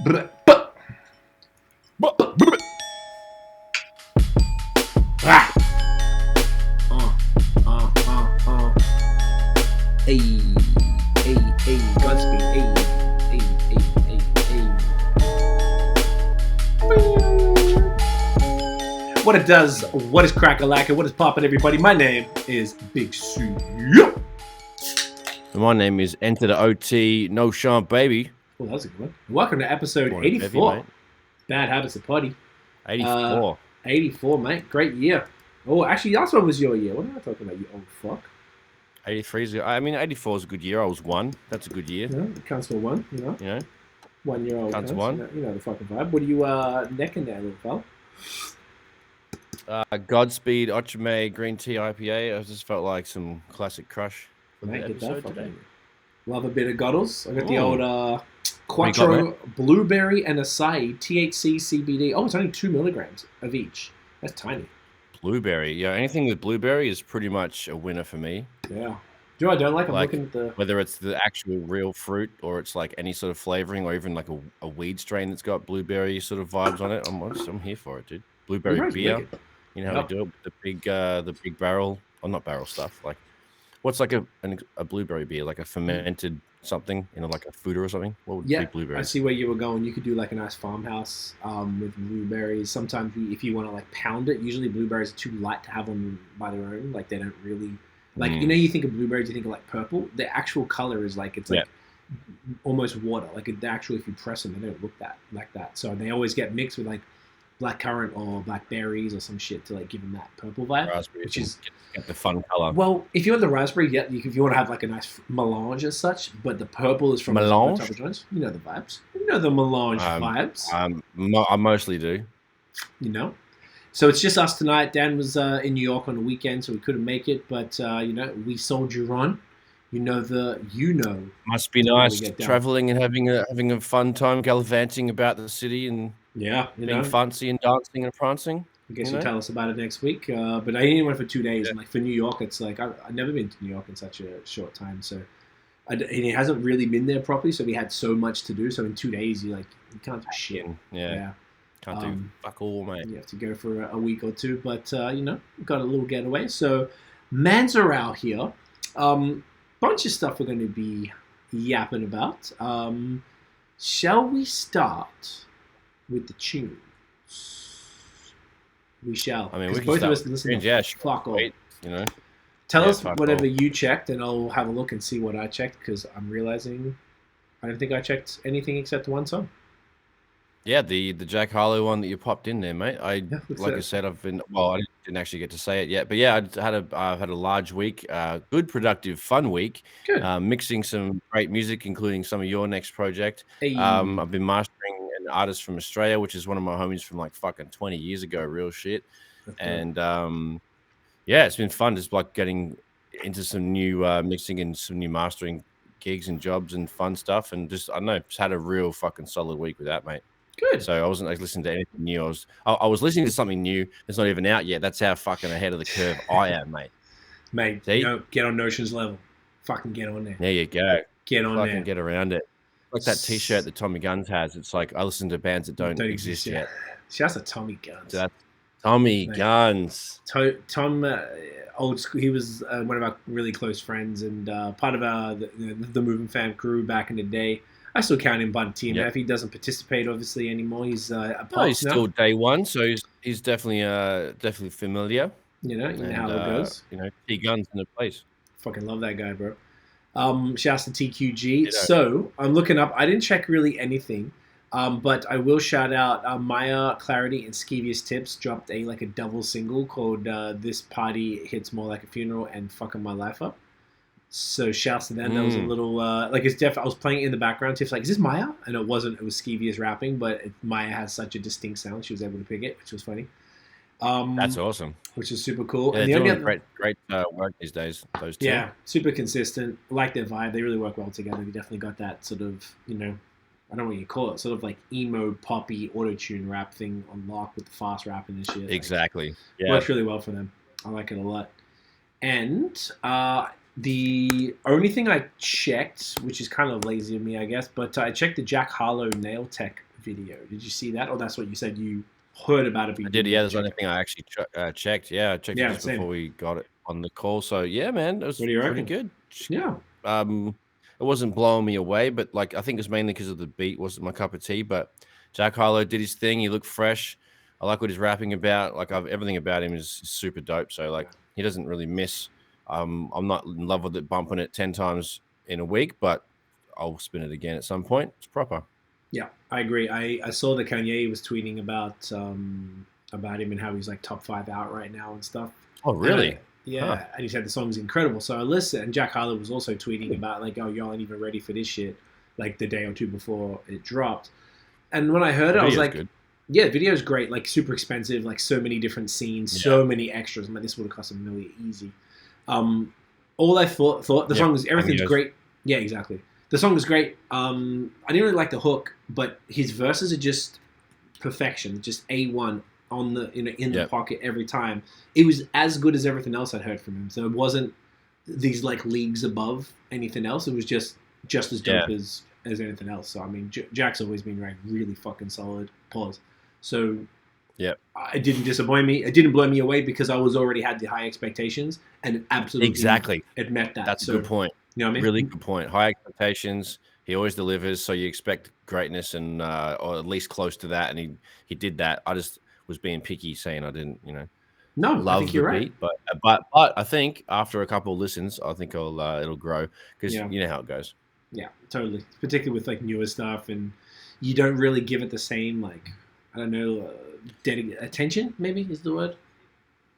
Hey, Godspeed. Hey. What it does, what is crack-a-lackin', what is poppin', everybody? My name is Big Cee. My name is Enter the OT, No Sean Baby. Well, that was a good one. Welcome to episode 84. Heavy, Bad Habits of Potty. 84. 84, mate. Great year. Oh, actually, last one was your year. What am I talking about, you old fuck? 83 is, I mean, 84 is a good year. I was one. That's a good year. Yeah, it counts for one, you know? 1 year old. Counts for one. You know the fucking vibe. What are you necking there, little fella? Godspeed, ICYMI, Green Tea IPA. I just felt like some classic crush for the episode today. Love a bit of Goddles. I got the old Quattro Blueberry and Acai THC CBD. Oh, it's only 2 milligrams of each. That's tiny. Blueberry. Yeah, anything with blueberry is pretty much a winner for me. Yeah. Do you know what I don't like? I'm looking at the... Whether it's the actual real fruit or it's like any sort of flavoring or even like a weed strain that's got blueberry sort of vibes on it. I'm here for it, dude. Blueberry beer. Wicked. You know how we do it with the big barrel, or not barrel stuff. Like, what's like a blueberry beer? Like a fermented something, like a food or something? What would be blueberry? I see where you were going. You could do like a nice farmhouse with blueberries. Sometimes if you want to like pound it, usually blueberries are too light to have on by their own. Like they don't really, like, you think of blueberries, you think of like purple. The actual color is like, it's like almost water. Like actually, if you press them, they don't look like that. So they always get mixed with like blackcurrant or blackberries or some shit to like give them that purple vibe, raspberry, which is get the fun color. Well, if you want the raspberry, if you want to have like a nice melange as such, but the purple is from melange. The type of joints. You know the vibes. You know the melange vibes. I mostly do. So it's just us tonight. Dan was in New York on the weekend, so we couldn't make it. But we soldier on. Must be nice traveling and having a fun time gallivanting about the city and being fancy and dancing and prancing. I guess you'll tell us about it next week. But I only went for 2 days. And like for New York, it's like I've never been to New York in such a short time. So and it hasn't really been there properly. So we had so much to do. So in 2 days, you can't do shit. Yeah. Can't do fuck all, mate. You have to go for a week or two. But, we've got a little getaway. So mans are out here. Bunch of stuff we're going to be yapping about. Shall we start with the tunes? We shall. I mean, we can both start of us listen to fuck all. Tell us whatever you checked, and I'll have a look and see what I checked, because I'm realizing I don't think I checked anything except one song. Yeah, the Jack Harlow one that you popped in there, mate. I said, I didn't actually get to say it yet, but yeah, I've had a large week, good, productive, fun week. Good. Mixing some great music, including some of your next project. Hey. I've been mastering an artist from Australia, which is one of my homies from like fucking 20 years ago, real shit. And it's been fun, just like getting into some new mixing and some new mastering gigs and jobs and fun stuff, and just had a real fucking solid week with that, mate. Good. So I wasn't like listening to anything new. I was listening to something new that's not even out yet. That's how fucking ahead of the curve I am, mate. Mate, get on Notion's level. Fucking get on there. There you go. Get on fucking there. Get around it. Like that T-shirt that Tommy Guns has. It's like I listen to bands that don't exist yet. That's a Tommy Guns. That's Tommy Guns. Tom, old school. He was one of our really close friends and part of the Moving Fam crew back in the day. I still count him by the team. Yep. If he doesn't participate, obviously, anymore, he's a part. He's still day one, so he's definitely familiar. You know how it goes. T Guns in the place. Fucking love that guy, bro. Shouts to TQG. So I'm looking up. I didn't check really anything, but I will shout out Maya Clarity and Skeevious Tips dropped a double single called "This Party Hits More Like a Funeral" and "Fucking My Life Up." So shouts to them. That was a little I was playing it in the background. Tiff's like, "Is this Maya?" And it wasn't. It was Skeevious rapping, but Maya has such a distinct sound. She was able to pick it, which was funny. That's awesome. Which is super cool. Yeah, and they're doing great work these days. Those two. Yeah, super consistent. I like their vibe. They really work well together. They definitely got that sort of, I don't know what you call it, sort of like emo, poppy, auto-tune rap thing on lock with the fast rapping and shit. Exactly. Yeah. Works really well for them. I like it a lot. And the only thing I checked, which is kind of lazy of me, I guess, but I checked the Jack Harlow Nail Tech video. Did you see that? Or that's what you said you heard about it? I did, yeah. That's the only thing I actually checked. Yeah, I checked it just before we got it on the call. So, yeah, man, it was pretty good. Yeah. It wasn't blowing me away, but like I think it's mainly because of the beat wasn't my cup of tea. But Jack Harlow did his thing. He looked fresh. I like what he's rapping about. Like everything about him is super dope. So like he doesn't really miss. I'm not in love with it, bumping it 10 times in a week, but I'll spin it again at some point. It's proper. Yeah, I agree. I saw that Kanye was tweeting about him and how he's like top 5 out right now and stuff. Oh, really? Yeah, and he said the song's incredible. So I listened, and Jack Harlow was also tweeting about like, oh, y'all ain't even ready for this shit, like the day or two before it dropped. And when I heard it, I was like, good. Yeah, the video's great, like super expensive, like so many different scenes, so many extras. I'm like, this would have cost $1 million easy. All I thought the song was, everything's great. Yeah, exactly. The song was great. I didn't really like the hook, but his verses are just perfection, just A1 on the in the pocket every time. It was as good as everything else I'd heard from him. So it wasn't these like leagues above anything else. It was just as dope as anything else. So I mean, Jack's always been like really fucking solid. Pause. So it didn't disappoint me. It didn't blow me away because I already had the high expectations, and it absolutely it met that. That's a good point. You know what I mean? Really good point. High expectations. He always delivers, so you expect greatness and or at least close to that. And he did that. I just was being picky, saying I didn't, love I think you're the beat, but I think after a couple of listens, I think it'll grow because you know how it goes. Yeah, totally. Particularly with like newer stuff, and you don't really give it the same like I don't know, attention. Maybe is the word.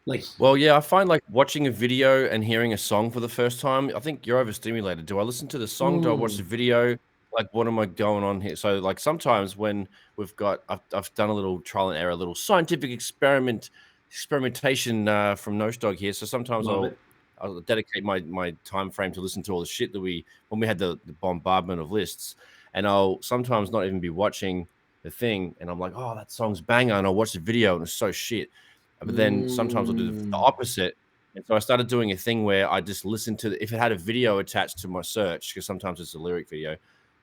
Like, well, yeah, I find like watching a video and hearing a song for the first time. I think you're overstimulated. Do I listen to the song? Do I watch the video? Like, what am I going on here? So, like, sometimes when I've done a little trial and error, a little scientific experimentation from Nose Dog here. So sometimes I'll dedicate my time frame to listen to all the shit that when we had the bombardment of lists, and I'll sometimes not even be watching the thing, and I'm like, oh, that song's banger, and I'll watch the video and it's so shit. But then sometimes I'll do the opposite. And so I started doing a thing where I just listen to if it had a video attached to my search, because sometimes it's a lyric video,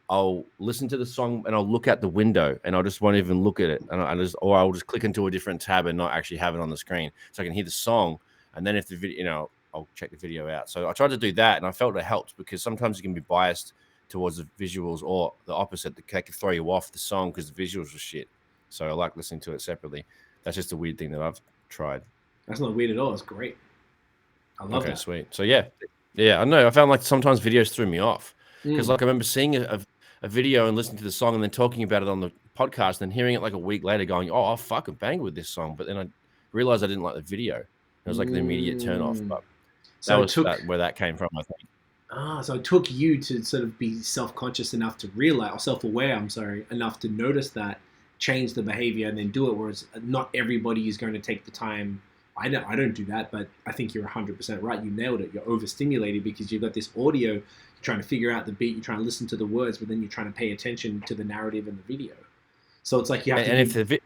I'll listen to the song and I'll look at the window and I just won't even look at it. And I'll just click into a different tab and not actually have it on the screen. So I can hear the song. And then if the video, I'll check the video out. So I tried to do that and I felt it helped because sometimes you can be biased towards the visuals or the opposite. That can throw you off the song because the visuals are shit. So I like listening to it separately. That's just a weird thing that I've tried. That's not weird at all. It's great. I love that. Sweet. So yeah, I know. I found like sometimes videos threw me off because like I remember seeing a video and listening to the song and then talking about it on the podcast and then hearing it like a week later going, oh, I'll fucking bang with this song. But then I realized I didn't like the video. It was like an immediate turn off. But so where that came from, I think. So it took you to sort of be self-conscious enough to realize, or self-aware, enough to notice that, change the behavior and then do it, whereas not everybody is going to take the time. I don't do that, but I think you're 100% right. You nailed it. You're overstimulated because you've got this audio, you're trying to figure out the beat, you're trying to listen to the words, but then you're trying to pay attention to the narrative in the video. So it's like you have to. And if the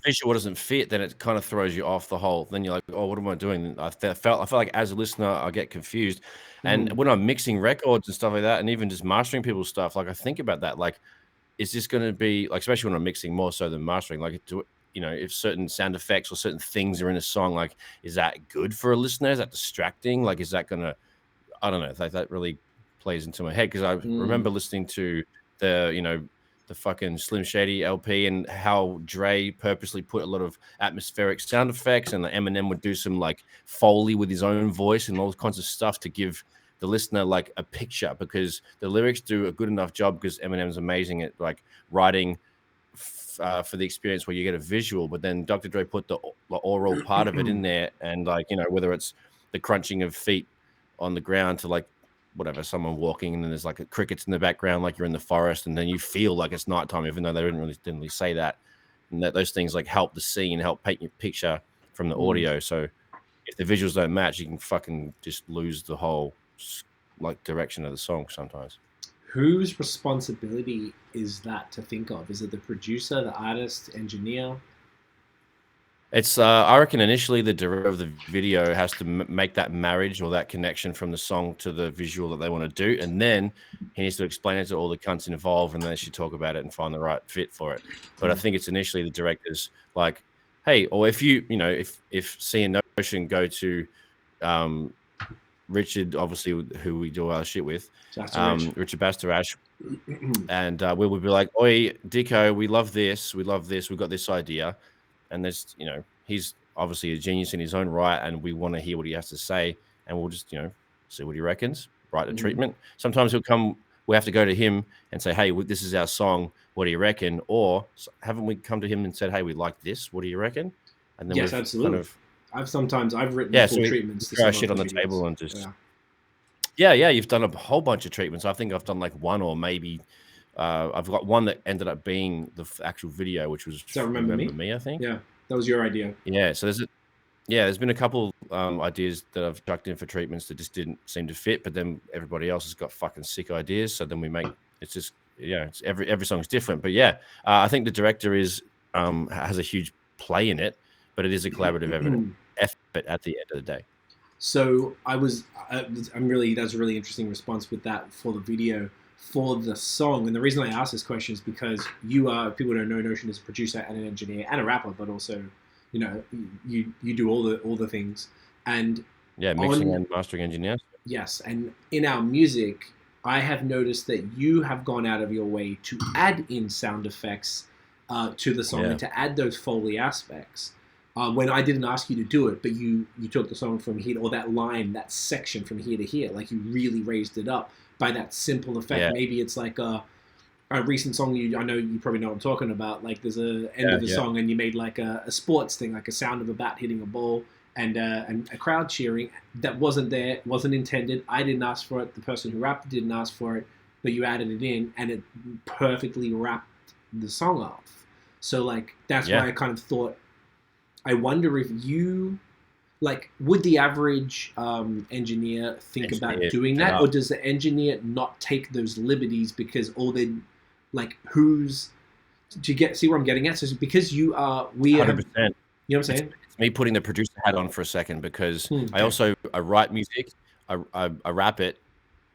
visual doesn't fit, then it kind of throws you off the whole. Then you're like, oh, what am I doing? I felt like as a listener, I get confused. And when I'm mixing records and stuff like that, and even just mastering people's stuff, like I think about that, like, is this going to be like, especially when I'm mixing more so than mastering, like, if certain sound effects or certain things are in a song, like, is that good for a listener? Is that distracting? Like, is that going to, I don't know, like that really plays into my head. Cause I remember listening to the fucking Slim Shady LP and how Dre purposely put a lot of atmospheric sound effects and Eminem would do some like Foley with his own voice and all kinds of stuff to give the listener like a picture, because the lyrics do a good enough job because Eminem's amazing at like writing for the experience where you get a visual, but then Dr. Dre put the oral part of it in there, and like, whether it's the crunching of feet on the ground to like whatever, someone walking and then there's like crickets in the background, like you're in the forest, and then you feel like it's nighttime, even though they didn't really say that. And that those things like help the scene, help paint your picture from the audio. So if the visuals don't match, you can fucking just lose the whole like direction of the song sometimes. Whose responsibility is that to think of? Is it the producer, the artist, engineer? It's I reckon initially the director of the video has to make that marriage or that connection from the song to the visual that they want to do, and then he needs to explain it to all the cunts involved, and then they should talk about it and find the right fit for it. But I think it's initially the director's like, hey, or if you know if Cee and Notion go to Richard, obviously who we do our shit with, Richard Bastarash, and we would be like, oi, Dicko, we love this, we've got this idea. And there's, he's obviously a genius in his own right, and we want to hear what he has to say, and we'll just, see what he reckons, write the treatment. Sometimes he'll come, we have to go to him and say, hey, this is our song, what do you reckon? Or haven't we come to him and said, hey, we like this, what do you reckon? And then yes, absolutely. I've written full treatments. Throw shit on the table and just you've done a whole bunch of treatments. I think I've done like one or maybe. I've got one that ended up being the actual video, which was Remember Me, I think. Yeah, that was your idea. Yeah, so there's been a couple ideas that I've chucked in for treatments that just didn't seem to fit, but then everybody else has got fucking sick ideas. So then we make it's just it's every song's different. But I think the director has a huge play in it, but it is a collaborative effort at the end of the day. So that's a really interesting response with that for the video. For the song, and the reason I ask this question is because you are, people don't know, Notion is a producer and an engineer and a rapper, but also, you do all the things. And mixing and mastering engineer. Yes, and in our music, I have noticed that you have gone out of your way to add in sound effects to the song and to add those Foley aspects. When I didn't ask you to do it, but you took the song from here, or that line, that section from here to here, like you really raised it up by that simple effect. Yeah. Maybe it's like a recent song. I know you probably know what I'm talking about. Like there's a end of the song, and you made like a sports thing, like a sound of a bat hitting a ball, and a crowd cheering. That wasn't there, wasn't intended. I didn't ask for it. The person who rapped didn't ask for it, but you added it in, and it perfectly wrapped the song off. So like that's why I kind of thought, I wonder if you. Like, would the average engineer think about doing that, or does the engineer not take those liberties because all they like? See where I'm getting at? So because we 100%. You know what I'm saying? It's me putting the producer hat on for a second because I write music, I rap it,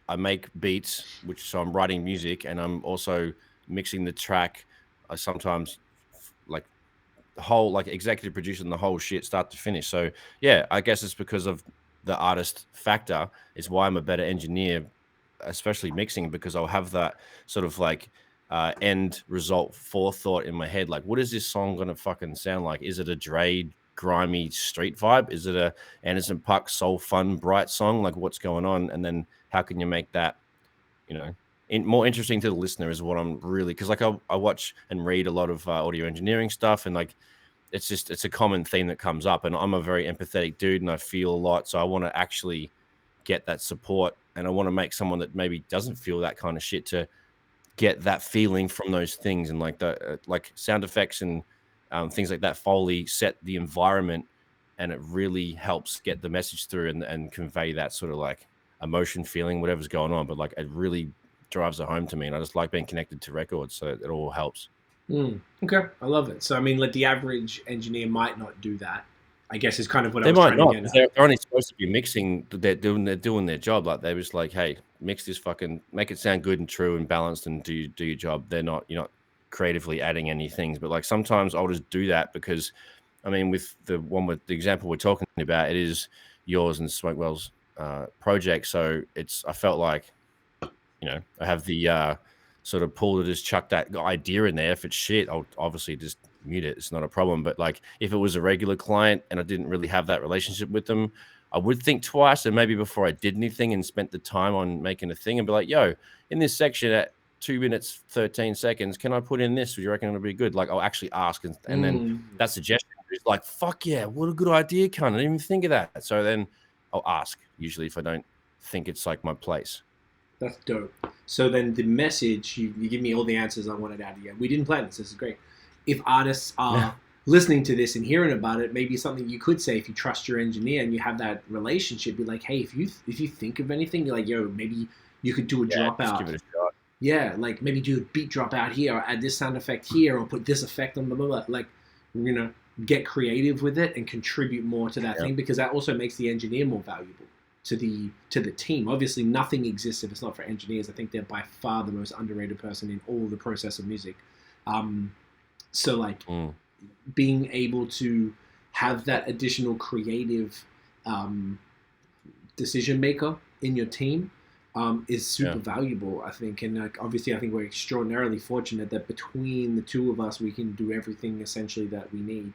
I make beats, so I'm writing music, and I'm also mixing the track. I sometimes whole executive producing the whole shit start to finish. So I guess it's because of the artist factor is why I'm a better engineer, especially mixing, because I'll have that sort of end result forethought in my head. Like, what is this song gonna fucking sound like? Is it a Dre grimy street vibe? Is it a Anderson .Paak soul fun bright song? Like, what's going on? And then how can you make that more interesting to the listener is what I'm really, because I watch and read a lot of audio engineering stuff, and it's a common theme that comes up, and I'm a very empathetic dude and I feel a lot, so I want to actually get that support, and I want to make someone that maybe doesn't feel that kind of shit to get that feeling from those things, and like sound effects and things like that. Foley set the environment, and it really helps get the message through and convey that sort of like emotion, feeling, whatever's going on. But it really drives it home to me, and I just like being connected to records, so it all helps. Okay, I love it. So I mean, the average engineer might not do that, I guess, is kind of what I was trying to get at. They're only supposed to be mixing. They're doing their job. Like they're just like, hey, mix this make it sound good and true and balanced, and do your job. You're not creatively adding any things. But sometimes I'll just do that because, I mean, with the example we're talking about, it is yours and Smokewell's project. So I felt like, I have the sort of pull to just chuck that idea in there. If it's shit, I'll obviously just mute it. It's not a problem. But if it was a regular client and I didn't really have that relationship with them, I would think twice, and maybe before I did anything and spent the time on making a thing, and be like, yo, in this section at 2 minutes 13 seconds, can I put in this? Do you reckon it'll be good? I'll actually ask, and then that suggestion is like, fuck yeah, what a good idea, cunt. I didn't even think of that. So then I'll ask, usually, if I don't think it's my place. That's dope. So then the message, you give me all the answers I wanted out of you. We didn't plan this. This is great. If artists are listening to this and hearing about it, maybe something you could say, if you trust your engineer and you have that relationship, be like, hey, if you think of anything, you're like, yo, maybe you could do a dropout. Give it a shot. Yeah, maybe do a beat drop out here, or add this sound effect here, or put this effect on blah, blah, blah. get creative with it and contribute more to that thing, because that also makes the engineer more valuable to the team. Obviously, nothing exists if it's not for engineers. I think they're by far the most underrated person in all the process of music. So like being able to have that additional creative decision maker in your team is super valuable, I think. And like, obviously, I think we're extraordinarily fortunate that between the two of us, we can do everything essentially that we need.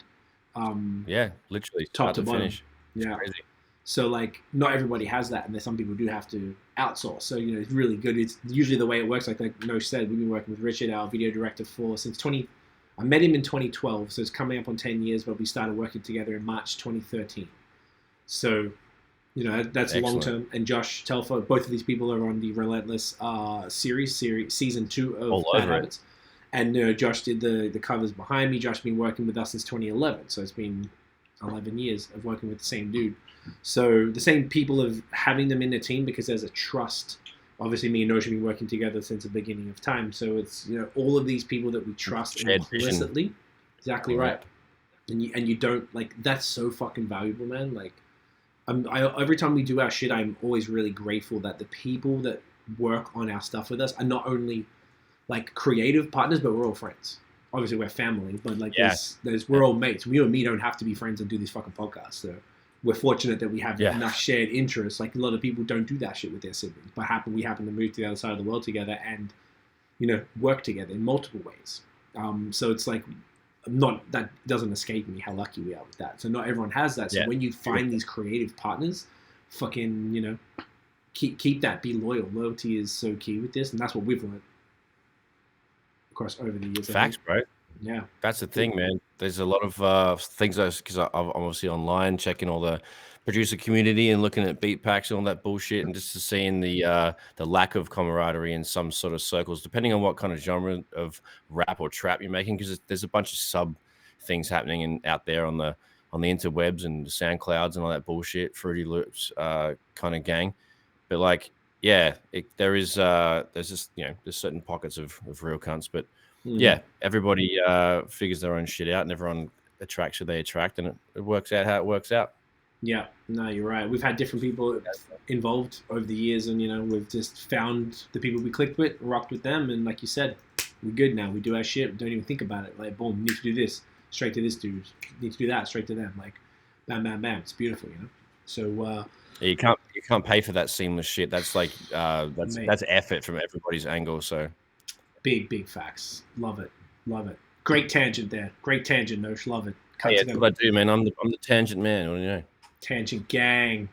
Literally top to bottom. Finish. It's crazy. So like, not everybody has that, and there's some people do have to outsource. So it's really good. It's usually the way it works. Like Nosh said, we've been working with Richard, our video director, since I met him in 2012, so it's coming up on 10 years. But we started working together in March 2013. So that's long term. And Josh Telfer, both of these people are on the Relentless series season 2 of Bad Habits. And Josh did the covers behind me. Josh's been working with us since 2011, so it's been 11 years of working with the same dude. So the same people of having them in the team, because there's a trust. Obviously, me and Notion have been working together since the beginning of time. So it's all of these people that we trust implicitly. Exactly right. And you don't like, that's so fucking valuable, man. Like, every time we do our shit, I'm always really grateful that the people that work on our stuff with us are not only like creative partners, but we're all friends. Obviously, we're family, but like we're all mates. You and me don't have to be friends and do this fucking podcast. So we're fortunate that we have enough shared interests. Like, a lot of people don't do that shit with their siblings, but we happen to move to the other side of the world together and work together in multiple ways. So it's like, that doesn't escape me how lucky we are with that. So not everyone has that. So when you find these creative partners, fucking keep that. Be loyal. Loyalty is so key with this, and that's what we've learned across over the years. Facts, bro. Yeah, that's the thing, man. There's a lot of things, because I'm obviously online checking all the producer community and looking at beat packs and all that bullshit, and just to seeing the lack of camaraderie in some sort of circles, depending on what kind of genre of rap or trap you're making, because there's a bunch of sub things happening out there on the interwebs and the SoundClouds and all that bullshit, Fruity Loops kind of gang. But like, there's just there's certain pockets of real cunts, but everybody figures their own shit out, and everyone attracts who they attract, and it works out how it works out. Yeah, no, you're right. We've had different people involved over the years, and we've just found the people we clicked with, rocked with them, and like you said, we're good now. We do our shit, don't even think about it. Like, boom, need to do this, straight to this dude. Need to do that, straight to them. Like, bam, bam, bam. It's beautiful, So you can't pay for that seamless shit. That's like that's effort from everybody's angle. So big facts. Love it. Great tangent there. Great tangent, Nosh. Love it. That's what I do, man. I'm the tangent man. What do you know? Tangent gang.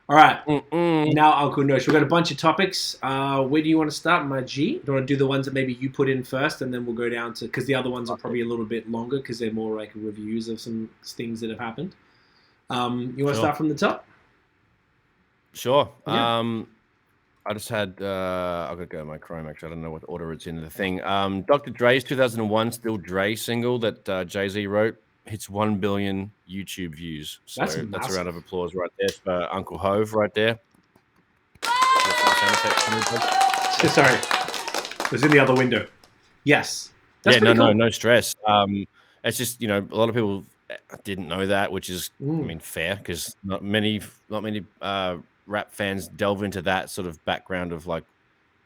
All right. Now, Uncle Nosh, we've got a bunch of topics. Where do you want to start, my G? Do you want to do the ones that maybe you put in first, and then we'll go down to, because the other ones are probably a little bit longer because they're more like reviews of some things that have happened. You want to start from the top? Sure. Yeah. I just had I've got to go to my Chrome, actually. I don't know what order it's in the thing. Dr. Dre's 2001 Still Dre single that Jay-Z wrote hits 1 billion YouTube views. So that's a round of applause right there for Uncle Hove right there. Sorry. It was in the other window. Yes. That's no stress. It's just, a lot of people didn't know that, which is, I mean, fair, because not many rap fans delve into that sort of background of like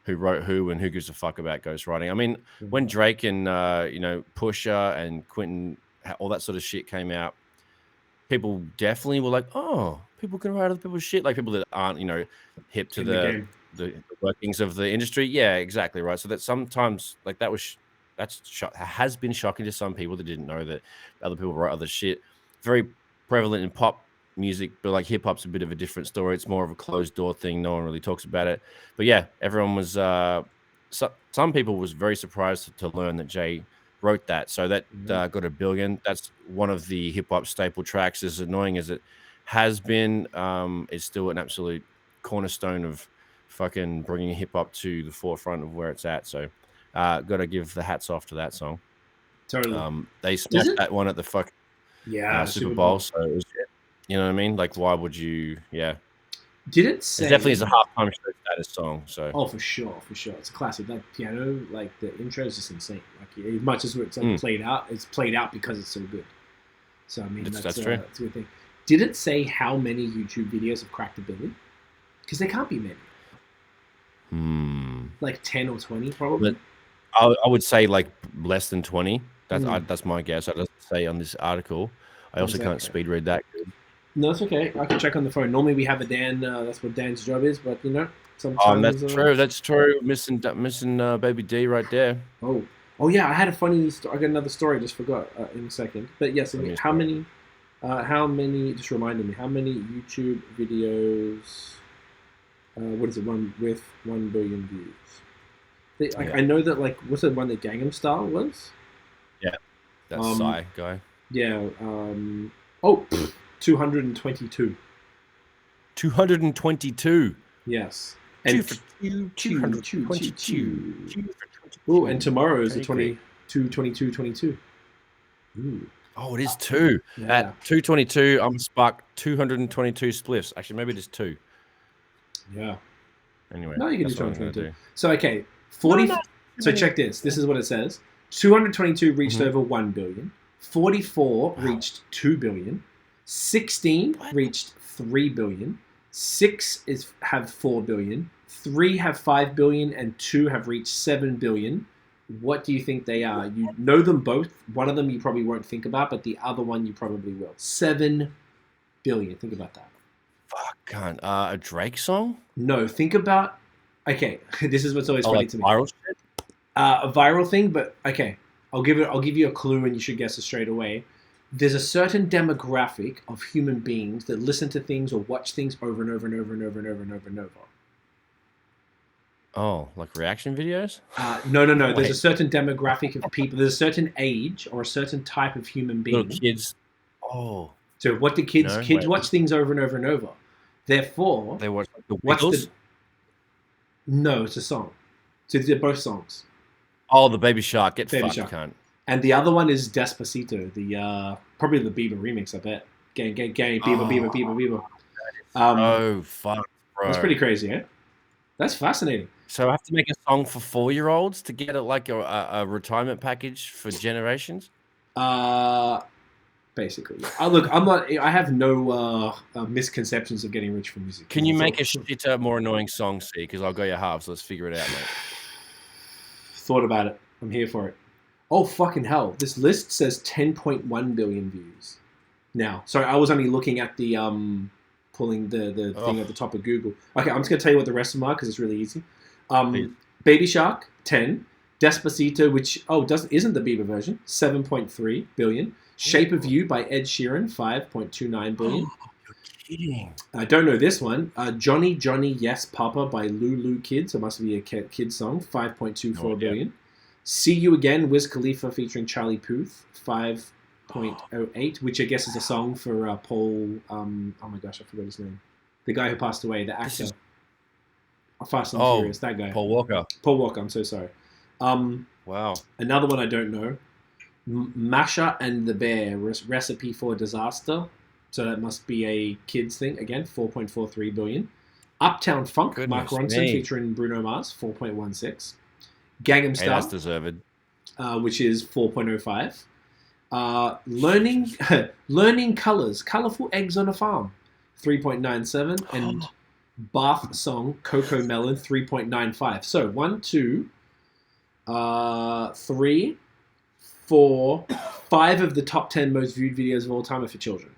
who wrote who and who gives a fuck about ghostwriting. I mean, when Drake and Pusha and Quentin, all that sort of shit came out, people definitely were like, oh, people can write other people's shit, like people that aren't hip to the workings of the industry. Yeah, exactly right. So that sometimes like has been shocking to some people that didn't know that other people wrote other shit. Very prevalent in pop music, but like hip hop's a bit of a different story. It's more of a closed door thing. No one really talks about it. But yeah, everyone was some people was very surprised to learn that Jay wrote that. So that got 1 billion. That's one of the hip hop staple tracks. As annoying as it has been, it's still an absolute cornerstone of fucking bringing hip hop to the forefront of where it's at. So got to give the hats off to that song. Totally. They smashed that one at the fucking Super Bowl. So it was, you know what I mean? Like, why would you? Yeah. Did it say? It definitely is a halftime show status song. So. Oh, for sure. It's a classic. That piano, like the intro is just insane. Like, as much as it's like played out, it's played out because it's so good. So I mean, that's true. That's a good thing. Did it say how many YouTube videos have cracked a billion? Because there can't be many. Like 10 or 20, probably. I would say like less than 20. That's my guess. It doesn't say on this article. I also can't speed read that good. No, it's okay. I can check on the phone. Normally we have a Dan. That's what Dan's job is. But sometimes. That's true. That's true. Missing Baby D right there. Oh yeah. I had a funny. I got another story. I just forgot in a second. But yes, how many? Just reminded me. How many YouTube videos? What is it? One with 1 billion views. I know that what's the one that Gangnam Style was? Yeah, that's Psy guy. Yeah. 222. 222. Yes. And 222. Oh, and tomorrow is the 22. Ooh. Oh, it is 2. Yeah. At 222, I'm sparked 222 spliffs. Actually, maybe it is 2. Yeah. Anyway. No, you can do 222. So, okay. 40. So, check this. This is what it says. 222 reached over 1 billion. 44 reached 2 billion. 16 reached 3 billion. 6 have 4 billion. 3 have 5 billion, and 2 have reached 7 billion. What do you think they are? You know them both. One of them you probably won't think about, but the other one you probably will. 7 billion. Think about that. Fuck, can't. A Drake song? No, think about. Okay, this is what's always funny to me. Viral shit? A viral thing, but okay. I'll give you a clue, and you should guess it straight away. There's a certain demographic of human beings that listen to things or watch things over and over and over and over and over and over and over. Oh, like reaction videos? No. There's a certain demographic of people. There's a certain age or a certain type of human being. Little kids. Oh. So what do kids watch things over and over and over? Therefore, they watch the Wiggles? No, it's a song. So they're both songs. Oh, the Baby Shark. Get Baby fucked, Shark. cunt. And the other one is Despacito, the probably the Bieber remix, I bet. Gang, Bieber. Oh, fuck, bro. That's pretty crazy, eh? That's fascinating. So I have to make a song for 4-year-olds to get it like a retirement package for generations? Basically. Look, I have no misconceptions of getting rich from music. Can you make a shitter, more annoying song, C? Because I'll go your halves. Let's figure it out, mate. Thought about it. I'm here for it. Oh, fucking hell. This list says 10.1 billion views. Now, sorry, I was only looking at the, pulling the thing at the top of Google. Okay, I'm just going to tell you what the rest of them are because it's really easy. Baby Shark, 10. Despacito, which, isn't the Bieber version, 7.3 billion. Shape of You by Ed Sheeran, 5.29 billion. You're kidding. I don't know this one. Johnny Yes Papa by Lulu Kids. It must be a kid song, 5.24 billion. See You Again, Wiz Khalifa featuring Charlie Puth, 5.08, which I guess is a song for Paul. Oh my gosh, I forgot his name. The guy who passed away, the actor. Fast and Furious, that guy. Paul Walker. I'm so sorry. Wow. Another one I don't know. Masha and the Bear, Recipe for Disaster. So that must be a kids thing. Again, 4.43 billion. Uptown Funk, Mark Ronson featuring Bruno Mars, 4.16. Gangnam Style. That's deserved. Which is 4.05. Learning Colors, Colorful Eggs on a Farm, 3.97. And Bath Song, Coco Melon, 3.95. So 1, 2, 3, 4, 5 of the top 10 most viewed videos of all time are for children.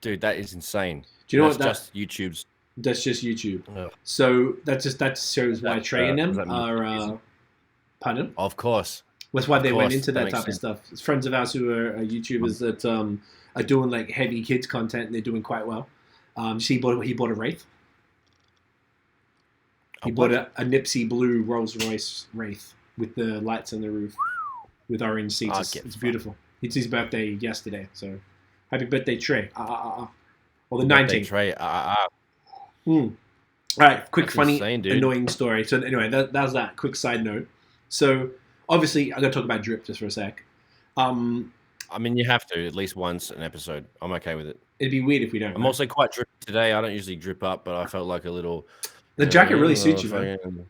Dude, that is insane. Do you know that's what just YouTube's? That's just YouTube. Oh. So that shows why Trey and them are. Pardon? Of course. That's why they went into that type of stuff. It's friends of ours who are YouTubers that are doing like heavy kids content, and they're doing quite well. He bought a Wraith. He bought a Nipsey Blue Rolls Royce Wraith with the lights on the roof, with orange seats. It's beautiful. It's his birthday yesterday, so happy birthday, Trey! Or the 19th. Trey! All right, quick, funny, annoying story. So anyway, that was that. Quick side note. So obviously, I'm gonna talk about drip just for a sec. I mean, you have to at least once an episode. I'm okay with it. It'd be weird if we don't. I'm also quite drippy today. I don't usually drip up, but I felt like a little. The jacket really suits you, man.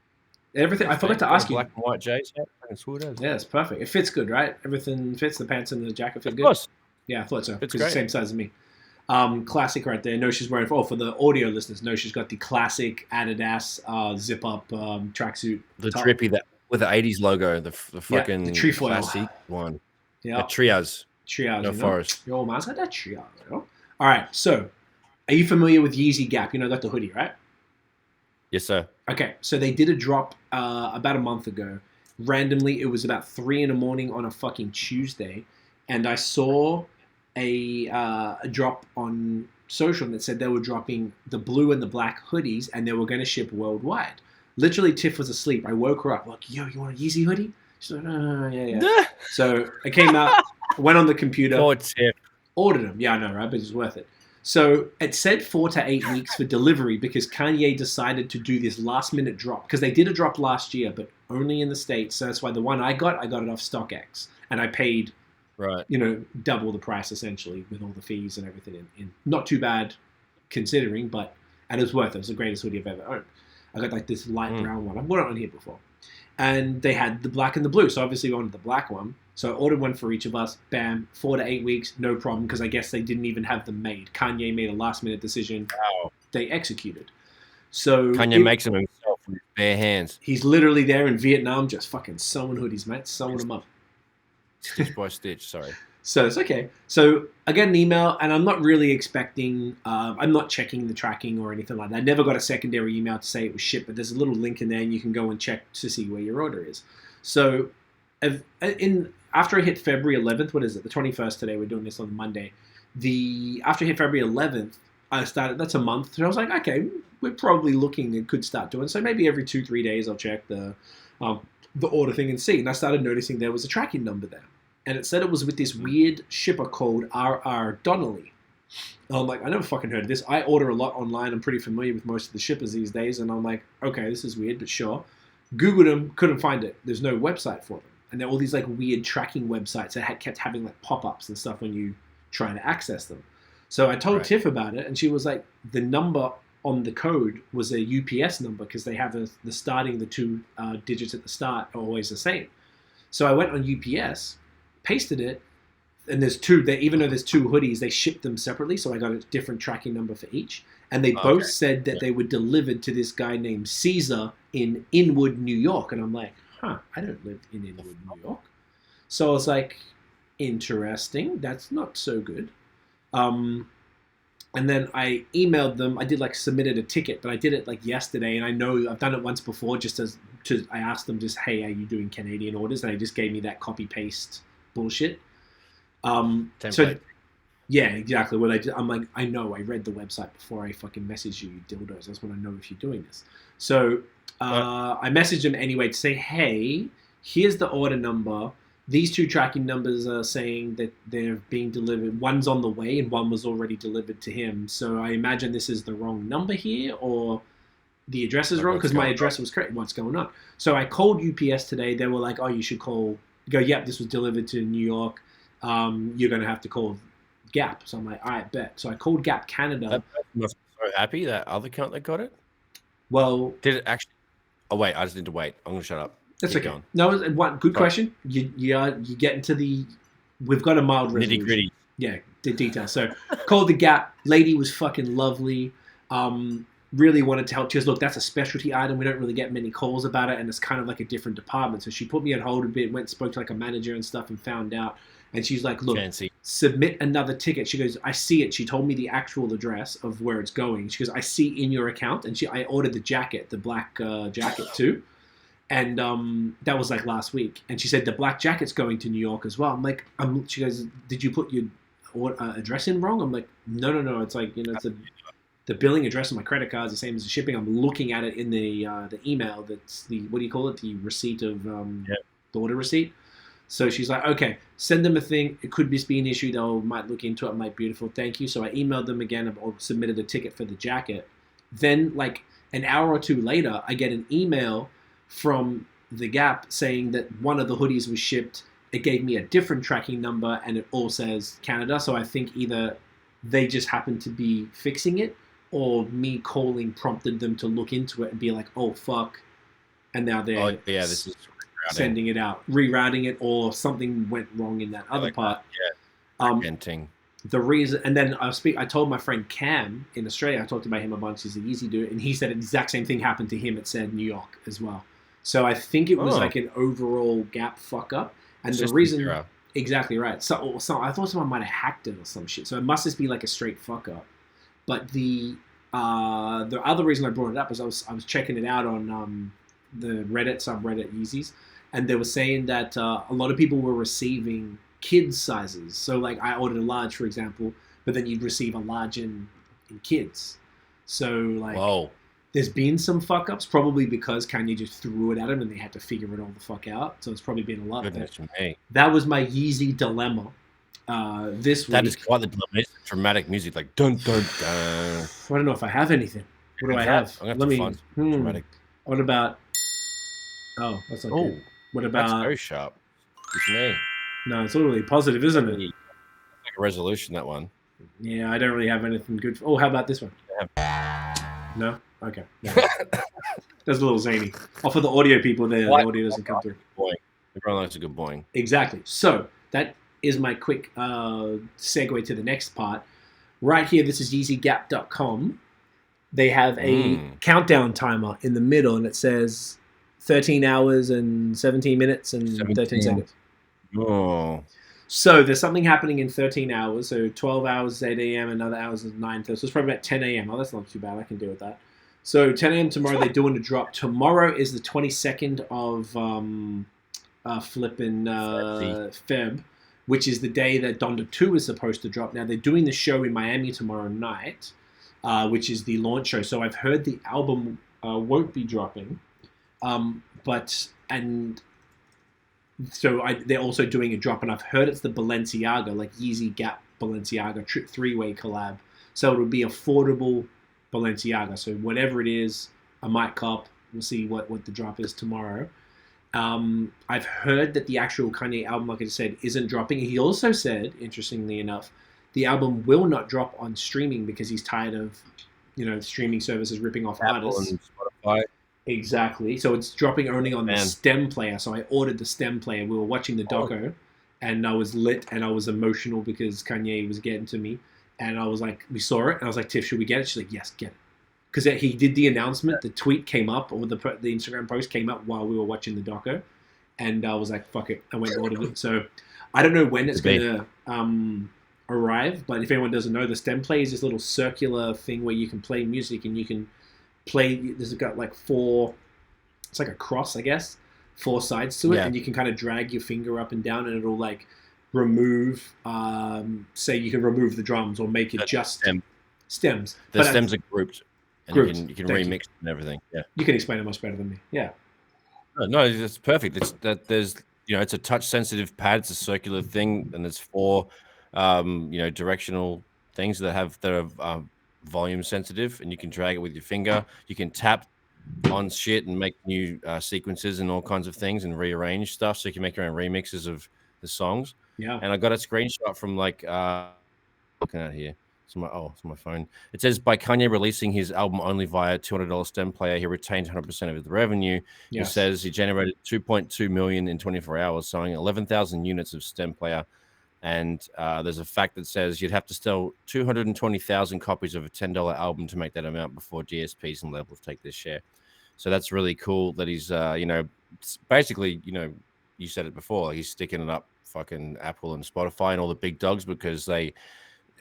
Everything. I forgot to ask you. Black and white J's. sweet as. Yeah, it's perfect. It fits good, right? Everything fits. The pants and the jacket fit good. Of course. Yeah, I thought so. It's because it's the same size as me. Classic right there. No, she's wearing for the audio listeners. No, she's got the classic Adidas zip up tracksuit. The drippy that with the 80s logo, the fucking the trefoil classic one. Yeah, the Trias. No Forest. Your man's got that Trias. All right. So, are you familiar with Yeezy Gap? You know, got the hoodie, right? Yes, sir. Okay, so they did a drop about a month ago. Randomly, it was about 3 a.m. on a fucking Tuesday, and I saw a drop on social that said they were dropping the blue and the black hoodies, and they were going to ship worldwide. Literally, Tiff was asleep. I woke her up like, "Yo, you want a Yeezy hoodie?" She's like, yeah. So I came out, went on the computer, ordered them. Yeah, I know, right? But it's worth it. So it said 4 to 8 weeks for delivery because Kanye decided to do this last-minute drop. Because they did a drop last year, but only in the States. So that's why the one I got it off StockX. And I paid, double the price, essentially, with all the fees and everything. In not too bad, considering, and it was worth it. It was the greatest hoodie I've ever owned. I got like this light brown one. I've worn it on here before. And they had the black and the blue. So obviously we wanted the black one. So I ordered one for each of us. Bam, 4 to 8 weeks, no problem, because I guess they didn't even have them made. Kanye made a last-minute decision. Wow. They executed. So Kanye makes them himself with his bare hands. He's literally there in Vietnam just fucking sewing hoodies, mate. Sewing them up. Stitch by stitch, sorry. So it's okay. So I get an email, and I'm not really expecting, I'm not checking the tracking or anything like that. I never got a secondary email to say it was shipped, but there's a little link in there, and you can go and check to see where your order is. So after I hit February 11th, what is it? The 21st today. We're doing this on Monday. After I hit February 11th, I started. That's a month. So I was like, okay, we're probably looking. It could start doing. So maybe every 2-3 days, I'll check the order thing and see. And I started noticing there was a tracking number there, and it said it was with this weird shipper called R.R. Donnelly. I'm like, I never fucking heard of this. I order a lot online. I'm pretty familiar with most of the shippers these days, and I'm like, okay, this is weird, but sure. Googled them, couldn't find it. There's no website for them. And there are all these like weird tracking websites that kept having like pop-ups and stuff when you try to access them. So I told Tiff about it, and she was like, the number on the code was a UPS number because they have the 2 digits at the start are always the same. So I went on UPS, pasted it, and there's two. Even though there's 2 hoodies, they shipped them separately, so I got a different tracking number for each. And they both said that they were delivered to this guy named Caesar in Inwood, New York. And I'm like, I don't live in Inwood, New York. So I was like, interesting. That's not so good. And then I emailed them. I did submitted a ticket, but I did it yesterday. And I know I've done it once before I asked them just, hey, are you doing Canadian orders? And they just gave me that copy paste bullshit. Template. So yeah, exactly. What I'm like, I know I read the website before I fucking messaged you dildos. I just want to know if you're doing this. So I messaged them anyway to say, hey, here's the order number. These 2 tracking numbers are saying that they're being delivered. One's on the way and one was already delivered to him. So I imagine this is the wrong number here, or the address is wrong because my address was correct. What's going on? So I called UPS today. They were like, oh, you should yep, this was delivered to New York. You're going to have to call Gap. So I'm like, all right, bet. So I called Gap Canada. That must be so happy, that other account that got it. Well, did it actually? Oh wait, I just need to wait. I'm gonna shut up. That's okay. Going. No, good question. You get into we've got a mild resolution. Nitty gritty. Yeah, the details. So called the Gap. Lady was fucking lovely. Really wanted to help. She goes, look, that's a specialty item. We don't really get many calls about it, and it's kind of like a different department. So she put me on hold a bit, went and spoke to a manager and stuff, and found out. And she's like, look, submit another ticket. She goes, I see it. She told me the actual address of where it's going. She goes, I see in your account. And I ordered the jacket, the black jacket too. And that was last week. And she said, the black jacket's going to New York as well. I'm like, she goes, did you put your address in wrong? I'm like, no. It's it's the billing address on my credit card is the same as the shipping. I'm looking at it in the email. That's the, what do you call it? The receipt of the order receipt. So she's like, okay, send them a thing. It could just be an issue. They might look into it. Might be beautiful. Thank you. So I emailed them again or submitted a ticket for the jacket. Then an hour or 2 later, I get an email from the Gap saying that one of the hoodies was shipped. It gave me a different tracking number and it all says Canada. So I think either they just happened to be fixing it or me calling prompted them to look into it and be like, oh, fuck. And now they're... Oh, yeah, this is sending it out, rerouting it, or something went wrong in that other part. The reason, and then I told my friend Cam in Australia, I talked about him a bunch, he's an easy dude, and he said the exact same thing happened to him at said New York as well. So I think it was like an overall Gap fuck up. And the reason, exactly right. So I thought someone might have hacked it or some shit. So it must just be like a straight fuck up. But the other reason I brought it up is I was checking it out on the Reddit subreddit Yeezys, and they were saying that a lot of people were receiving kids sizes. So like I ordered a large, for example, but then you'd receive a large in kids. So like there's been some fuck ups, probably because Kanye just threw it at him and they had to figure it all the fuck out. So it's probably been a lot of that. That was my Yeezy dilemma this week. That is quite the dilemma. It's dramatic music, like dun dun dun. I don't know if I have anything. What do I have? Let me. Dramatic. What about? Oh, that's not good. What about? That's very sharp. It's me. No, it's literally positive, isn't it? Like a resolution, that one. Yeah, I don't really have anything good. Oh, how about this one? No? Okay. No. That's a little zany. Oh, for the audio people there, the audio doesn't come through. Boing. Everyone likes a good boing. Exactly. So, that is my quick segue to the next part. Right here, this is YeezyGap.com. They have a countdown timer in the middle, and it says 13 hours and 17 minutes and 13 seconds. Oh. So there's something happening in 13 hours. So 12 hours, 8 a.m., another hours is 9:30. So it's probably about 10 a.m. Oh, that's not too bad. I can deal with that. So 10 a.m. tomorrow, they're doing a drop. Tomorrow is the 22nd of Feb, which is the day that Donda 2 is supposed to drop. Now, they're doing the show in Miami tomorrow night, which is the launch show. So I've heard the album won't be dropping. So they're also doing a drop, and I've heard it's the Balenciaga, like Yeezy Gap Balenciaga three-way collab. So it would be affordable Balenciaga. So whatever it is, I might cop. We'll see what the drop is tomorrow. I've heard that the actual Kanye album, like I said, isn't dropping. He also said, interestingly enough, the album will not drop on streaming because he's tired of, streaming services ripping off artists. And Spotify. Exactly. So it's dropping only on the stem player. So I ordered the stem player. We were watching the doco, and I was lit and I was emotional because Kanye was getting to me. And I was like, we saw it, and I was like, Tiff, should we get it? She's like, yes, get it. Because he did the announcement, the tweet came up, or the Instagram post came up while we were watching the doco. And I was like, fuck it. I went and ordered it. So I don't know when it's going to arrive, but if anyone doesn't know, the stem player is this little circular thing where you can play music and you can play. There's got like it's like a cross, I guess, 4 sides to it, and you can kind of drag your finger up and down, and it'll like remove. Say you can remove the drums or make it just stems. The stems are grouped, and you can remix and everything. Yeah, you can explain it much better than me. Yeah. No, it's perfect. It's that there's it's a touch sensitive pad. It's a circular thing, and there's 4 directional things that are volume sensitive, and you can drag it with your finger. You can tap on shit and make new sequences and all kinds of things and rearrange stuff, so you can make your own remixes of the songs. Yeah. And I got a screenshot from looking at here. It's my phone. It says, by Kanye releasing his album only via $200 stem player, he retained 100% of his revenue. Yes. It says he generated $2.2 million in 24 hours, selling 11,000 units of stem player. And there's a fact that says you'd have to sell 220,000 copies of a $10 album to make that amount before DSPs and labels take their share. So that's really cool that he's, basically, you said it before, he's sticking it up fucking Apple and Spotify and all the big dogs because they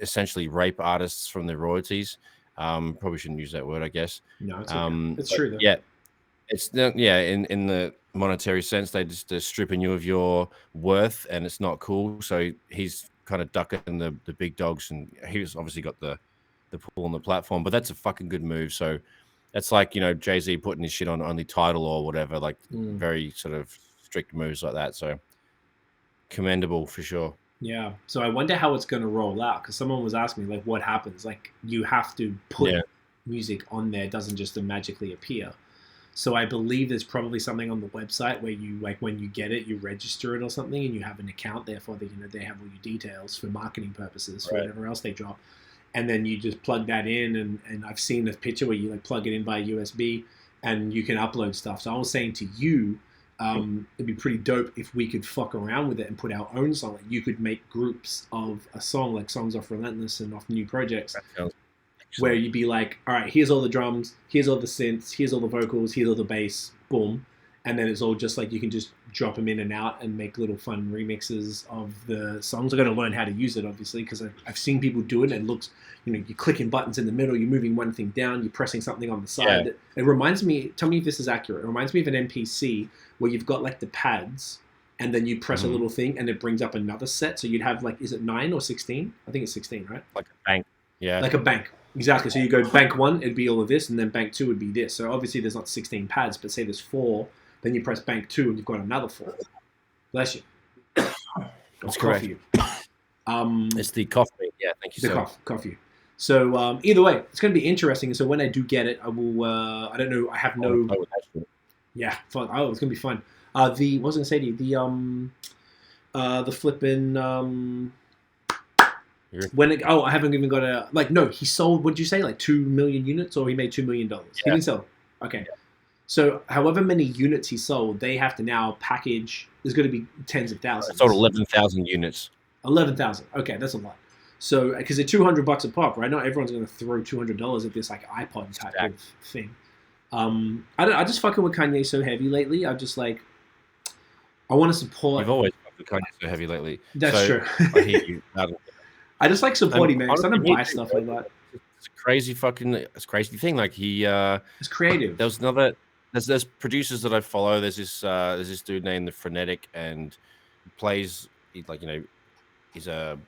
essentially rape artists from their royalties. Probably shouldn't use that word, I guess. No, it's okay. It's true, though. Yeah. It's in the monetary sense, they're stripping you of your worth, and it's not cool. So he's kind of ducking the big dogs, and he's obviously got the pull on the platform. But that's a fucking good move. So that's like Jay-Z putting his shit on only Tidal or whatever, like very sort of strict moves like that. So commendable for sure. Yeah. So I wonder how it's going to roll out, because someone was asking me, like, what happens? Like, you have to put music on there. It doesn't just magically appear. So I believe there's probably something on the website where you, like, when you get it, you register it or something, and you have an account. Therefore, they have all your details for marketing purposes, for whatever else they drop. And then you just plug that in, and I've seen this picture where you like plug it in via USB, and you can upload stuff. So I was saying to you, it'd be pretty dope if we could fuck around with it and put our own song. Like you could make groups of a song, like songs off Relentless and off new projects, where you'd be like, all right, here's all the drums, here's all the synths, here's all the vocals, here's all the bass, boom. And then it's all just like you can just drop them in and out and make little fun remixes of the songs. I'm going to learn how to use it, obviously, because I've seen people do it and it looks, you know, you're clicking buttons in the middle, you're moving one thing down, you're pressing something on the side. Yeah. It reminds me, tell me if this is accurate, it reminds me of an MPC where you've got like the pads and then you press a little thing and it brings up another set. So you'd have like, is it 9 or 16? I think it's 16, right? Like a bank. Yeah. Like a bank. Exactly. So you go bank 1, it'd be all of this, and then bank 2 would be this. So obviously there's not 16 pads, but say there's 4, then you press bank 2 and you've got another 4. Bless you. That's correct. It's the coffee. Yeah, thank you. The coffee. So either way, it's going to be interesting. So when I do get it, I will. I don't know. I have no. Yeah, fun. Oh, it's going to be fun. What was I going to say to you? The flipping. I haven't even got a no. He sold. What did you say? Like 2 million units, or he made $2 million. Yeah. He didn't sell. Okay. Yeah. So, however many units he sold, they have to now package. There's going to be tens of thousands. Sold 11,000 units. 11,000. Okay, that's a lot. So, because they're $200 a pop, right? Not everyone's going to throw $200 at this like iPod type of thing. I just fucking with Kanye so heavy lately. I'm just like, I want to support. You've always fucked with Kanye so heavy lately. That's true. I hear you. I just like supporting, man. I don't buy stuff like that. It's a crazy thing. Like it's creative. There was another. There's producers that I follow. There's this dude named The Frenetic, and he plays he's a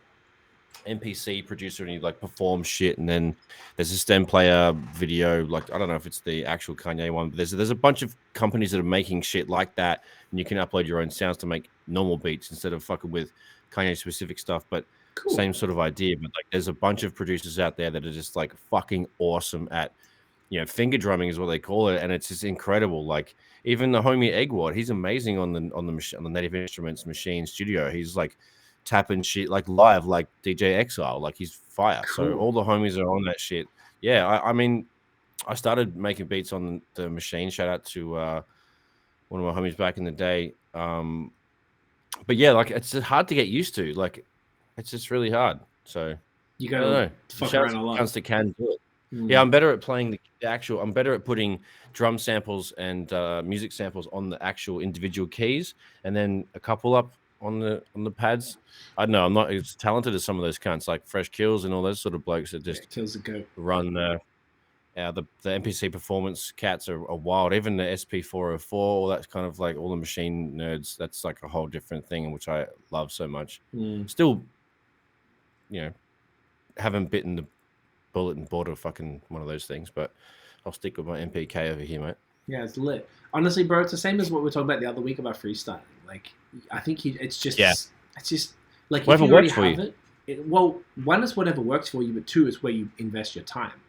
NPC producer, and he like performs shit. And then there's a stem player video. Like I don't know if it's the actual Kanye one, but there's a bunch of companies that are making shit like that, and you can upload your own sounds to make normal beats instead of fucking with Kanye specific stuff. But cool. Same sort of idea. But like there's a bunch of producers out there that are just like fucking awesome at. Finger drumming is what they call it, and it's just incredible. Like even the homie Eggward, he's amazing on the Native Instruments machine studio. He's like tapping shit like live, like DJ Exile, like he's fire. Cool. So all the homies are on that shit. Yeah, I mean, I started making beats on the machine. Shout out to one of my homies back in the day. But yeah, like it's just hard to get used to. Like it's just really hard. So you gotta fuck around a lot. Can do it. Yeah, I'm better at playing the actual. I'm better at putting drum samples and music samples on the actual individual keys, and then a couple up on the pads. I don't know. I'm not as talented as some of those cunts like Fresh Kills and all those sort of blokes that just run the MPC performance cats are wild. Even the SP404, all that's kind of like all the machine nerds. That's like a whole different thing, which I love so much. Still, haven't bitten the bullet and bought a fucking one of those things, but I'll stick with my MPK over here, mate. Yeah, it's lit. Honestly, bro, it's the same as what we were talking about the other week about freestyling. Like, I think it's just like whatever works for you. One is whatever works for you, but two is where you invest your time.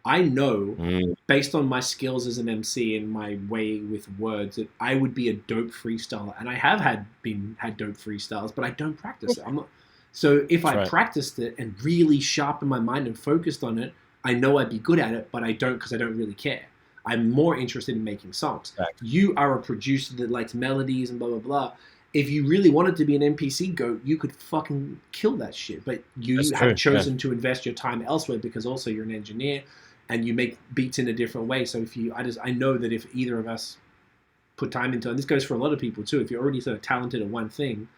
I know, based on my skills as an MC and my way with words, that I would be a dope freestyler, and I have had dope freestyles, but I don't practice it. I'm not. So if I practiced it and really sharpened my mind and focused on it, I know I'd be good at it, but I don't because I don't really care. I'm more interested in making songs. Exactly. You are a producer that likes melodies and blah, blah, blah. If you really wanted to be an NPC goat, you could fucking kill that shit. But you have chosen to invest your time elsewhere because also you're an engineer and you make beats in a different way. So I know that if either of us put time into it, and this goes for a lot of people too, if you're already sort of talented at one thing,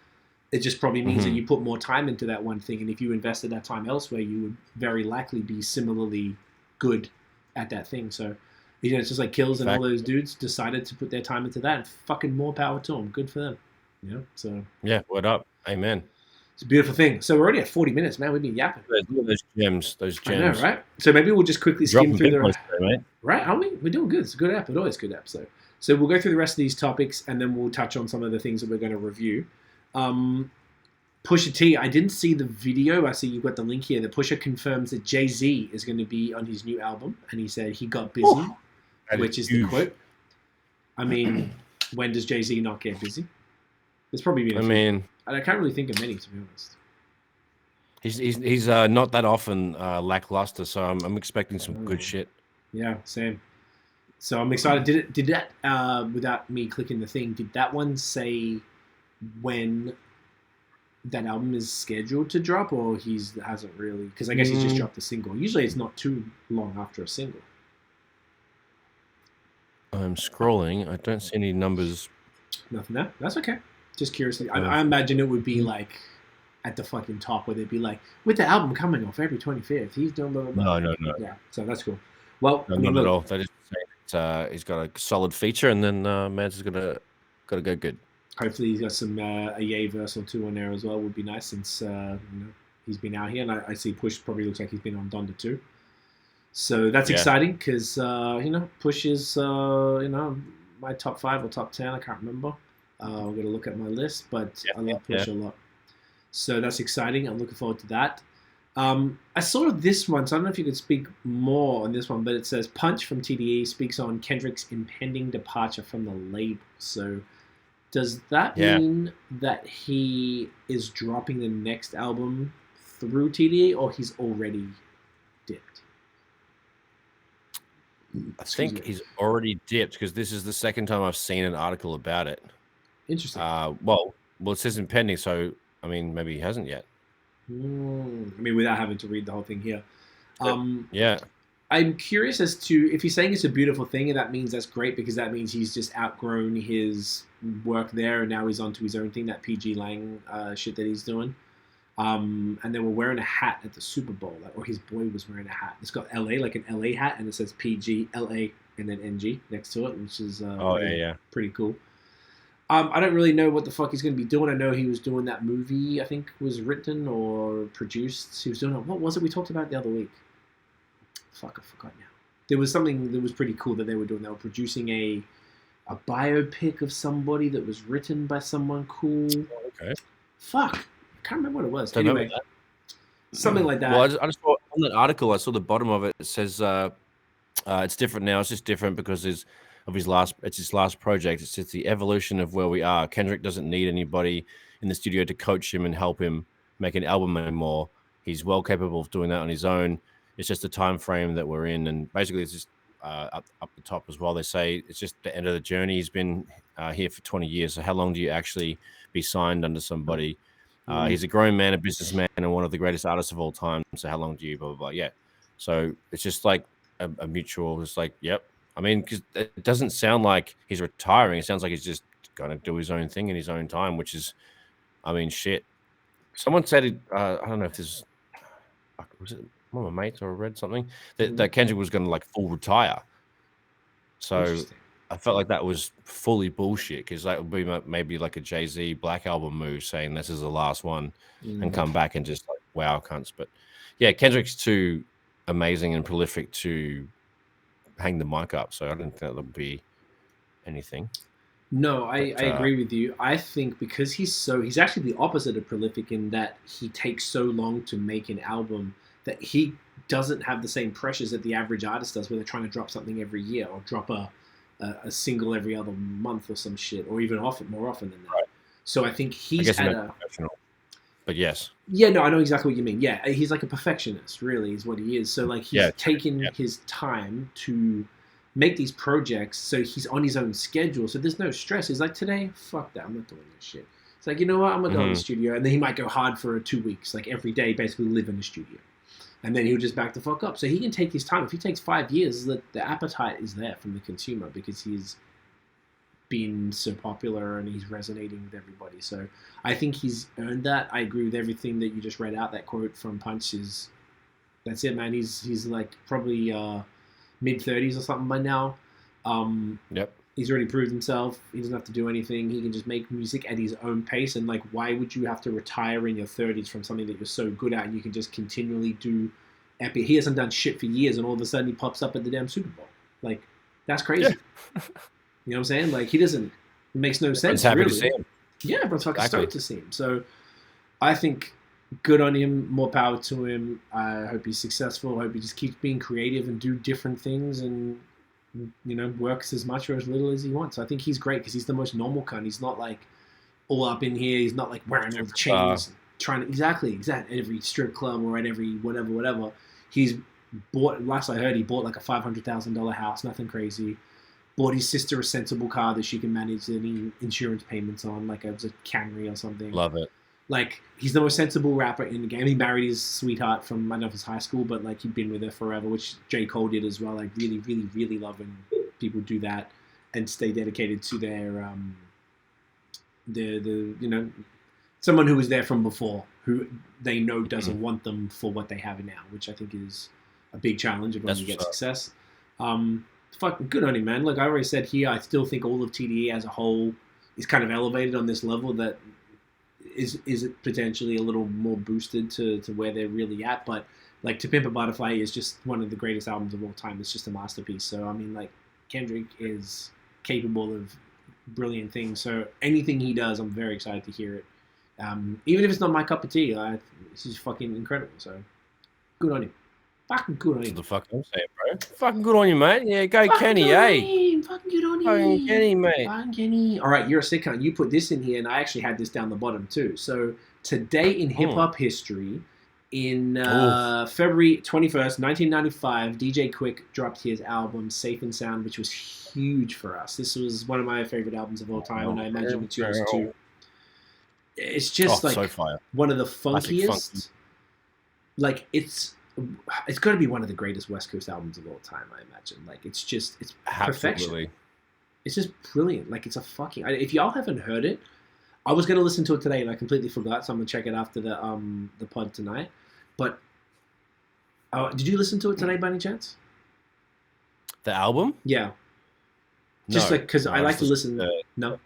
it just probably means that you put more time into that one thing. And if you invested that time elsewhere, you would very likely be similarly good at that thing. So, it's just like Kills and all those dudes decided to put their time into that. And fucking more power to them. Good for them. So. Yeah, word up. Amen. It's a beautiful thing. So we're already at 40 minutes, man. We've been yapping. Those gems. I know, right? So maybe we'll just quickly skim through the... Mate. Right, aren't we? We're doing good. It's a good app. It's always a good app. So we'll go through the rest of these topics and then we'll touch on some of the things that we're going to review. PushaT, I didn't see the video. I see you've got the link here. The Pusha confirms that Jay-Z is going to be on his new album, and he said he got busy, which is the quote. I mean, when does Jay-Z not get busy? There's probably been I can't really think of many, to be honest. He's not that often lackluster, so I'm expecting some good shit. Yeah, same. So I'm excited. Did that without me clicking the thing? Did that one say when that album is scheduled to drop, or hasn't really? Because I guess he's just dropped a single. Usually, it's not too long after a single. I'm scrolling. I don't see any numbers. Nothing there. That's okay. Just curiously, I imagine it would be like at the fucking top, where they'd be like, with the album coming off February 25th, he's doing blah blah blah. No. Yeah, so that's cool. Well, no, not at all. They just say he's got a solid feature, and then Mans is gotta go good. Hopefully, he's got some a Ye verse or two on there as well. Would be nice since he's been out here, and I see Push probably looks like he's been on Donda too. So that's exciting because Push is my top 5 or top 10. I can't remember. I'm gonna look at my list, but I love Push a lot. So that's exciting. I'm looking forward to that. I saw this one, so I don't know if you could speak more on this one, but it says Punch from TDE speaks on Kendrick's impending departure from the label. So does that mean that he is dropping the next album through TDE, or he's already dipped? I think he's already dipped, because this is the second time I've seen an article about it. Interesting. Well, it says impending, so I mean, maybe he hasn't yet. I mean, without having to read the whole thing here. Yeah. I'm curious as to if he's saying it's a beautiful thing, and that means that's great, because that means he's just outgrown his work there, and now he's onto his own thing, that PG Lang shit that he's doing. And they were wearing a hat at the Super Bowl, or his boy was wearing a hat. It's got LA, like an LA hat, and it says PG, LA, and then NG next to it, which is pretty cool. I don't really know what the fuck he's going to be doing. I know he was doing that movie, I think was written or produced. He was doing it. What was it we talked about the other week? Fuck, I forgot now. There was something that was pretty cool that they were doing. They were producing a biopic of somebody that was written by someone cool. Okay. Fuck. I can't remember what it was. Anyway, something like that. Well, I just saw on that article, I saw the bottom of it. It says it's different now. It's just different because it's his last project. It's just the evolution of where we are. Kendrick doesn't need anybody in the studio to coach him and help him make an album anymore. He's well capable of doing that on his own. It's just the time frame that we're in, and basically it's just up the top as well. They say it's just the end of the journey. He's been here for 20 years. So how long do you actually be signed under somebody? He's a grown man, a businessman, and one of the greatest artists of all time. So how long do you blah blah blah? Yeah. So it's just like a mutual. It's like, yep. I mean, because it doesn't sound like he's retiring. It sounds like he's just going to do his own thing in his own time, which is, I mean, shit. Someone said it. I don't know if this was it one of my mates or I read something that Kendrick was going to like full retire. So I felt like that was fully bullshit, because that would be maybe like a Jay-Z Black Album move, saying this is the last one and come back and just like wow cunts. But yeah, Kendrick's too amazing and prolific to hang the mic up, so I don't think that would be anything. No, I agree with you. I think because he's actually the opposite of prolific, in that he takes so long to make an album that he doesn't have the same pressures that the average artist does, where they're trying to drop something every year or drop a single every other month or some shit, or even more often than that. Right. So I think he's But yes. Yeah, no, I know exactly what you mean. Yeah, he's like a perfectionist, really, is what he is. So like he's taken his time to make these projects, so he's on his own schedule. So there's no stress. He's like, today, fuck that, I'm not doing this shit. It's like, you know what, I'm gonna go in the studio, and then he might go hard for 2 weeks, like every day, basically live in the studio, and then he'll just back the fuck up. So he can take his time. If he takes 5 years, the appetite is there from the consumer, because he's been so popular and he's resonating with everybody. So I think he's earned that. I agree with everything that you just read out. That quote from Punch is, that's it, man. He's like probably mid-30s or something by now. Yep. He's already proved himself. He doesn't have to do anything. He can just make music at his own pace. And like, why would you have to retire in your 30s from something that you're so good at, and you can just continually do epic? He hasn't done shit for years, and all of a sudden he pops up at the damn Super Bowl. Like, that's crazy. Yeah. You know what I'm saying? Like, it makes no sense. Happy really. To see him. Yeah, everyone's fucking stoked to see him. So I think good on him, more power to him. I hope he's successful. I hope he just keeps being creative and do different things, and works as much or as little as he wants. I think he's great, because he's the most normal cunt. He's not like all up in here. He's not like wearing all the chains, trying to exactly at every strip club or at every whatever. He's Last I heard, he bought like a $500,000 house, nothing crazy. Bought his sister a sensible car that she can manage any insurance payments on, like it was a Camry or something. Love it. Like, he's the most sensible rapper in the game. He married his sweetheart from, I don't know if it's high school, but like he'd been with her forever, which J. Cole did as well. Like, really, really, really love when people do that and stay dedicated to their someone who was there from before, who they know doesn't want them for what they have now, which I think is a big challenge of when you get success. Fucking good on him, man. Like I already said here, I still think all of TDE as a whole is kind of elevated on this level that is it potentially a little more boosted to where they're really at. But like To Pimp a Butterfly is just one of the greatest albums of all time. It's just a masterpiece. So I mean, like, Kendrick is capable of brilliant things. So anything he does, I'm very excited to hear it. Even if it's not my cup of tea, this is fucking incredible. So good on him. Fucking good on him. That's the fuck I'm saying, bro. Fucking good on you, mate. Yeah, go Kenny, eh? Fucking good on him. Fucking Kenny, mate. Fucking Kenny. All right, you're a sick cunt. You put this in here, and I actually had this down the bottom too. So today in hip hop history, in February 21st, 1995, DJ Quik dropped his album Safe and Sound, which was huge for us. This was one of my favorite albums of all time, and I imagine it's yours too. It's just like so one of the funkiest. Like it's got to be one of the greatest West Coast albums of all time, I imagine. Like it's perfection. It's just brilliant. Like it's a fucking. If y'all haven't heard it, I was gonna listen to it today and I completely forgot, so I'm gonna check it after the pod tonight. But did you listen to it today by any chance? The album? Yeah. Just like because I like to listen. No. Sound.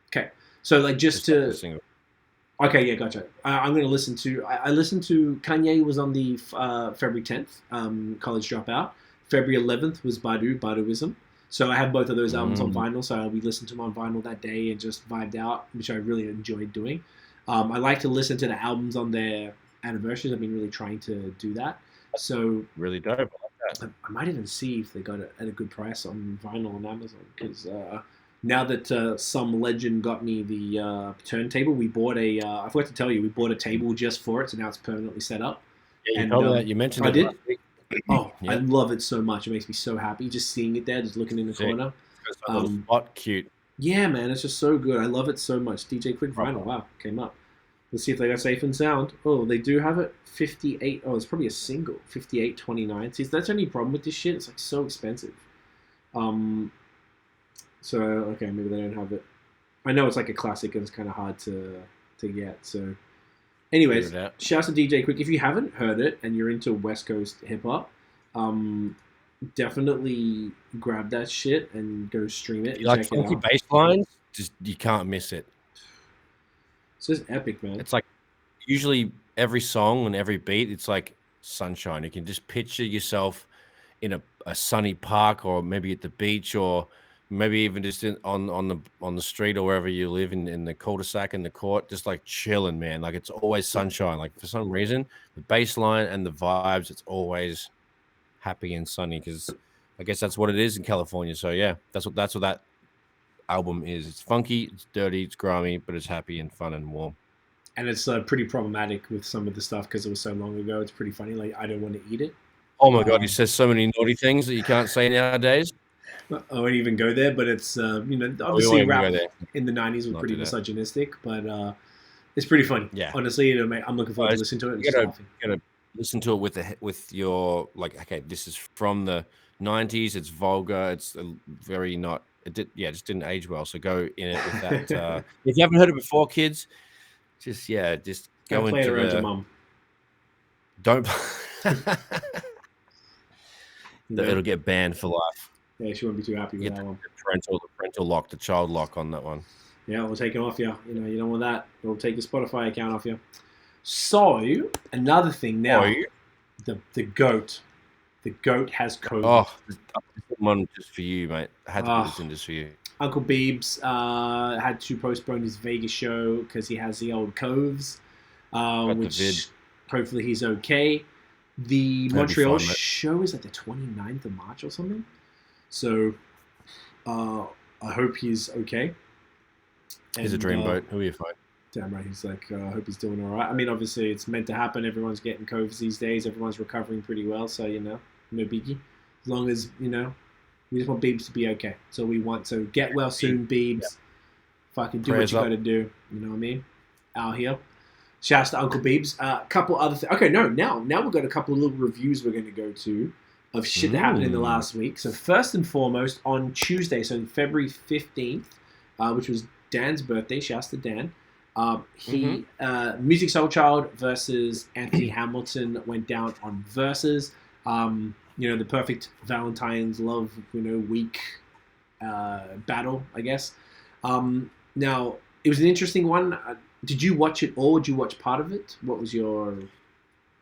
Okay. So like just to. Okay, yeah, gotcha. I'm going to listen to... I listened to... Kanye was on the February 10th, College Dropout. February 11th was Baduism. So I have both of those albums on vinyl, so we listened to them on vinyl that day and just vibed out, which I really enjoyed doing. I like to listen to the albums on their anniversaries. I've been really trying to do that. So really dope. I like that. I might even see if they got it at a good price on vinyl on Amazon, because... now that some legend got me the turntable, we bought I forgot to tell you, we bought a table just for it, so now it's permanently set up. Yeah, you told me that. You mentioned it. I did? Oh, yeah. I love it so much. It makes me so happy just seeing it there, just looking in the corner. Spot, cute. Yeah, man, it's just so good. I love it so much. DJ Quik vinyl, wow, came up. Let's see if they got Safe and Sound. Oh, they do have it. 58. Oh, it's probably a single. 58.29. See, that's the only problem with this shit. It's like so expensive. So, okay, maybe they don't have it. I know it's like a classic and it's kind of hard to get. So, anyways, shouts to DJ Quik. If you haven't heard it and you're into West Coast hip-hop, definitely grab that shit and go stream it. You like funky bass lines? Just, you can't miss it. It's just epic, man. It's like usually every song and every beat, it's like sunshine. You can just picture yourself in a sunny park or maybe at the beach or... maybe even just on the street or wherever you live in the cul-de-sac in the court, just like chilling, man. Like it's always sunshine. Like for some reason, the bass line and the vibes, it's always happy and sunny because I guess that's what it is in California. So yeah, that's what that album is. It's funky, it's dirty, it's grimy, but it's happy and fun and warm. And it's pretty problematic with some of the stuff because it was so long ago. It's pretty funny. Like I don't want to eat it. Oh my God, he says so many naughty things that you can't say nowadays. I won't even go there, but it's obviously rap in the 90s was pretty misogynistic, but it's pretty funny. Yeah, honestly, I'm looking forward to listening to it. You gotta listen to it with your like. Okay, this is from the 90s. It's vulgar. It's very not. It just didn't age well. So go in it with that. If you haven't heard it before, kids, just go into play it around your mum. Don't. It'll get banned for life. Yeah, she won't be too happy with that one. The parental lock, the child lock on that one. Yeah, we'll take it off you. You don't want that. We'll take your Spotify account off you. So, another thing now. The GOAT. The GOAT has COVID. Oh, one just for you, mate. I had to put this in just for you. Uncle Biebs had to postpone his Vegas show because he has the old coves, which hopefully he's okay. The Montreal show is like the 29th of March or something. So, I hope he's okay. He's a dreamboat. Who are you fighting? Damn right. He's like, I hope he's doing all right. I mean, obviously, it's meant to happen. Everyone's getting COVID these days. Everyone's recovering pretty well. So, no biggie. As long as, we just want Biebs to be okay. That's all we want. So get well soon, Biebs. Yep. Fucking do what you got to do. You know what I mean? Out here. Shouts to Uncle Biebs. A couple other things. Okay, no, now we've got a couple of little reviews we're going to go to of shit that happened in the last week. So first and foremost, on Tuesday, so February 15th, which was Dan's birthday. Shouts to Dan. Musiq Soulchild versus Anthony Hamilton went down on Verzuz. The perfect Valentine's love, week battle, I guess. Now, it was an interesting one. Did you watch it all? Did you watch part of it? What was your...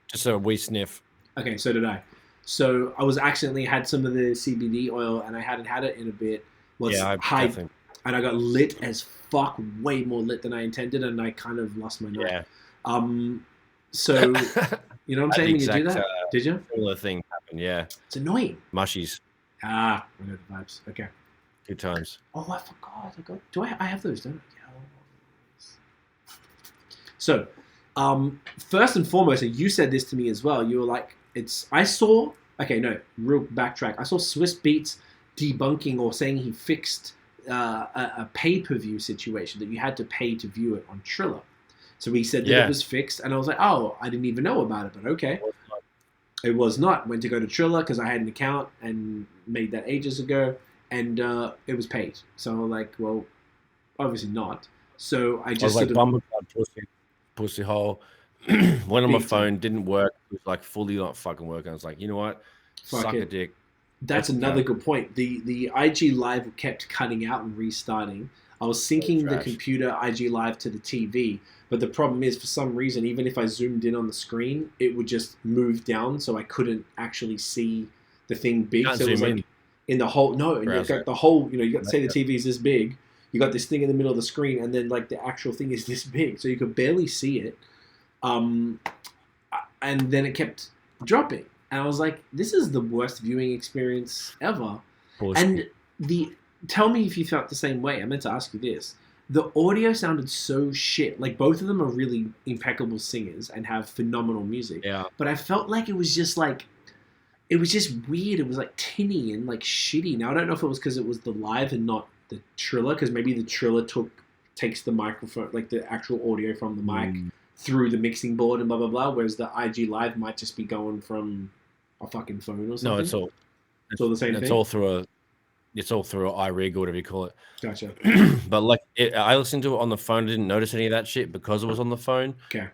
Just a wee sniff. Okay, so did I. So I was accidentally had some of the CBD oil, and I hadn't had it in a bit. And I got lit as fuck, way more lit than I intended, and I kind of lost my night. Yeah. So, you know what I'm saying when you do that? Did you? Similar thing happened, yeah. It's annoying. Mushies. I know the vibes. Okay. 2 times. Oh, I forgot. Do I have those, don't I? So, first and foremost, and you said this to me as well, you were like, real backtrack. I saw Swiss Beats debunking or saying he fixed a pay-per-view situation that you had to pay to view it on Triller. So he said that it was fixed, and I was like, oh, I didn't even know about it, but okay. It was not. Went to go to Triller because I had an account and made that ages ago, and it was paid. So I'm like, well, obviously not. So I just pussy hole. Went on my phone, didn't work. It was like fully not fucking working. I was like, you know what? Suck a dick. That's another good point. The IG Live kept cutting out and restarting. I was syncing the computer IG Live to the TV, but the problem is, for some reason, even if I zoomed in on the screen, it would just move down, so I couldn't actually see the thing big. So it was like in the whole and you got the whole. You got to say the TV is this big. You got this thing in the middle of the screen, and then like the actual thing is this big, so you could barely see it. And then it kept dropping, and I was like, "This is the worst viewing experience ever." And tell me if you felt the same way. I meant to ask you this: the audio sounded so shit. Like both of them are really impeccable singers and have phenomenal music. Yeah. But I felt like it was just weird. It was like tinny and like shitty. Now I don't know if it was because it was the live and not the Triller, because maybe the Triller takes the microphone, like the actual audio from the mic through the mixing board and blah blah blah, whereas the IG Live might just be going from a fucking phone or something. No, it's all the same thing. It's all through iRig or whatever you call it. Gotcha. But I listened to it on the phone. I didn't notice any of that shit because it was on the phone. Okay.